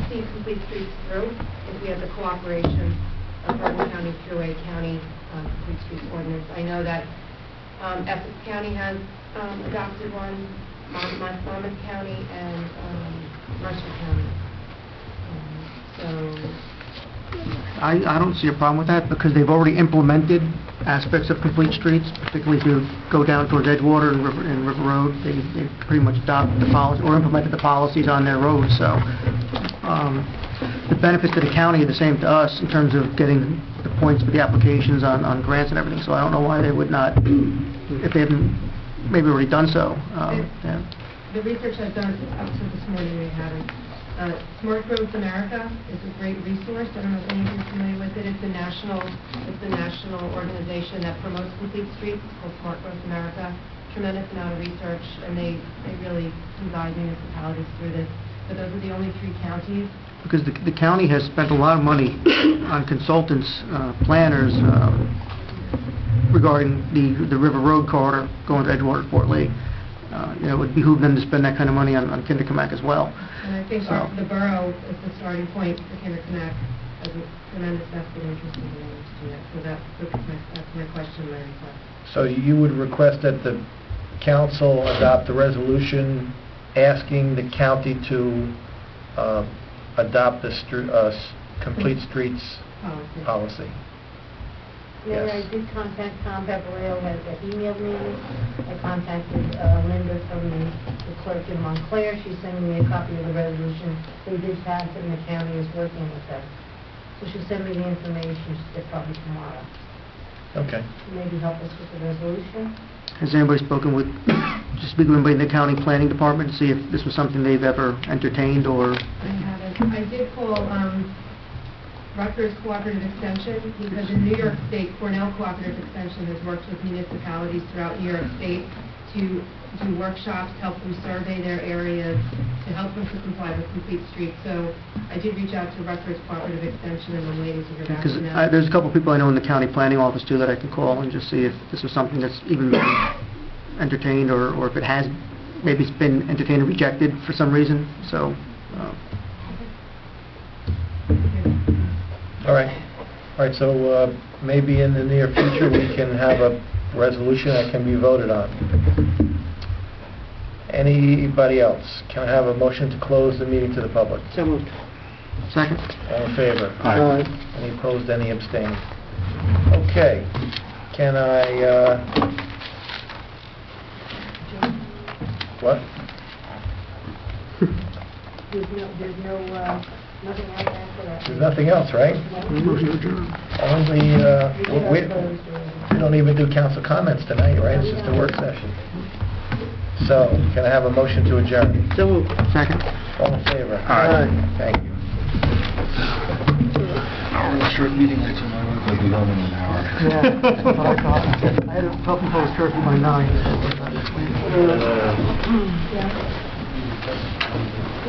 see complete streets through if we have the cooperation of Bergen County through a county complete streets ordinance. I know that Essex County has adopted one, Monmouth County, and Mercer County. So I don't see a problem with that, because they've already implemented aspects of complete streets, particularly if you go down towards Edgewater and River Road. They pretty much adopted the policy, or implemented the policies on their roads, so the benefits to the county are the same to us in terms of getting the points for the applications on grants and everything, so I don't know why they would not, if they haven't maybe already done so. Yeah. the research I've done up to this morning, we haven't. Smart Roads America is a great resource. I don't know if any of you are familiar with it. It's a national organization that promotes complete streets. It's called Smart Roads America. Tremendous amount of research, and they really can guide municipalities through this. But those are the only 3 counties. Because the county has spent a lot of money on consultants, planners, regarding the River Road corridor going to Edgewater, Fort Lee. It would behoove them to spend that kind of money on Kindercamack as well. And I think the borough is the starting point for Kindercamack as a tremendous vested interest in being able to do that. So that's my question, my request. So you would request that the council adopt a resolution asking the county to adopt the complete streets policy? Mayor, I Yes. did contact Tom Beverleo, has emailed me. I contacted Linda from the clerk in Montclair. She's sending me a copy of the resolution. They did pass it, and the county is working with us. So she'll send me the information, she said probably tomorrow. Okay. Maybe help us with the resolution. Has anybody spoken with anybody in the county planning department to see if this was something they've ever entertained, or? I haven't. I did call Rutgers Cooperative Extension, because in New York State, Cornell Cooperative Extension has worked with municipalities throughout New York State to do workshops, help them survey their areas, to help them to comply with complete streets. So I did reach out to Rutgers Cooperative Extension, and I'm waiting to hear back Because from them. there's a couple people I know in the county planning office too that I can call and just see if this was something that's even been entertained, or if it has, maybe it's been entertained or rejected for some reason, so. All right, so maybe in the near future, we can have a resolution that can be voted on. Anybody else? Can I have a motion to close the meeting to the public? So moved. Second? All in favor? Aye. Any opposed, any abstaining? Okay, can I, what? There's no, nothing else after that. There's nothing else, right? Motion adjourned. Only, we don't even do council comments tonight, right? It's just a work session. So, can I have a motion to adjourn? So moved. Second? All in favor? Aye. Thank you. Short meeting next time. I'll be home in an hour. Yeah, that's what I thought. I had a self-imposed curfew by 9. Yeah.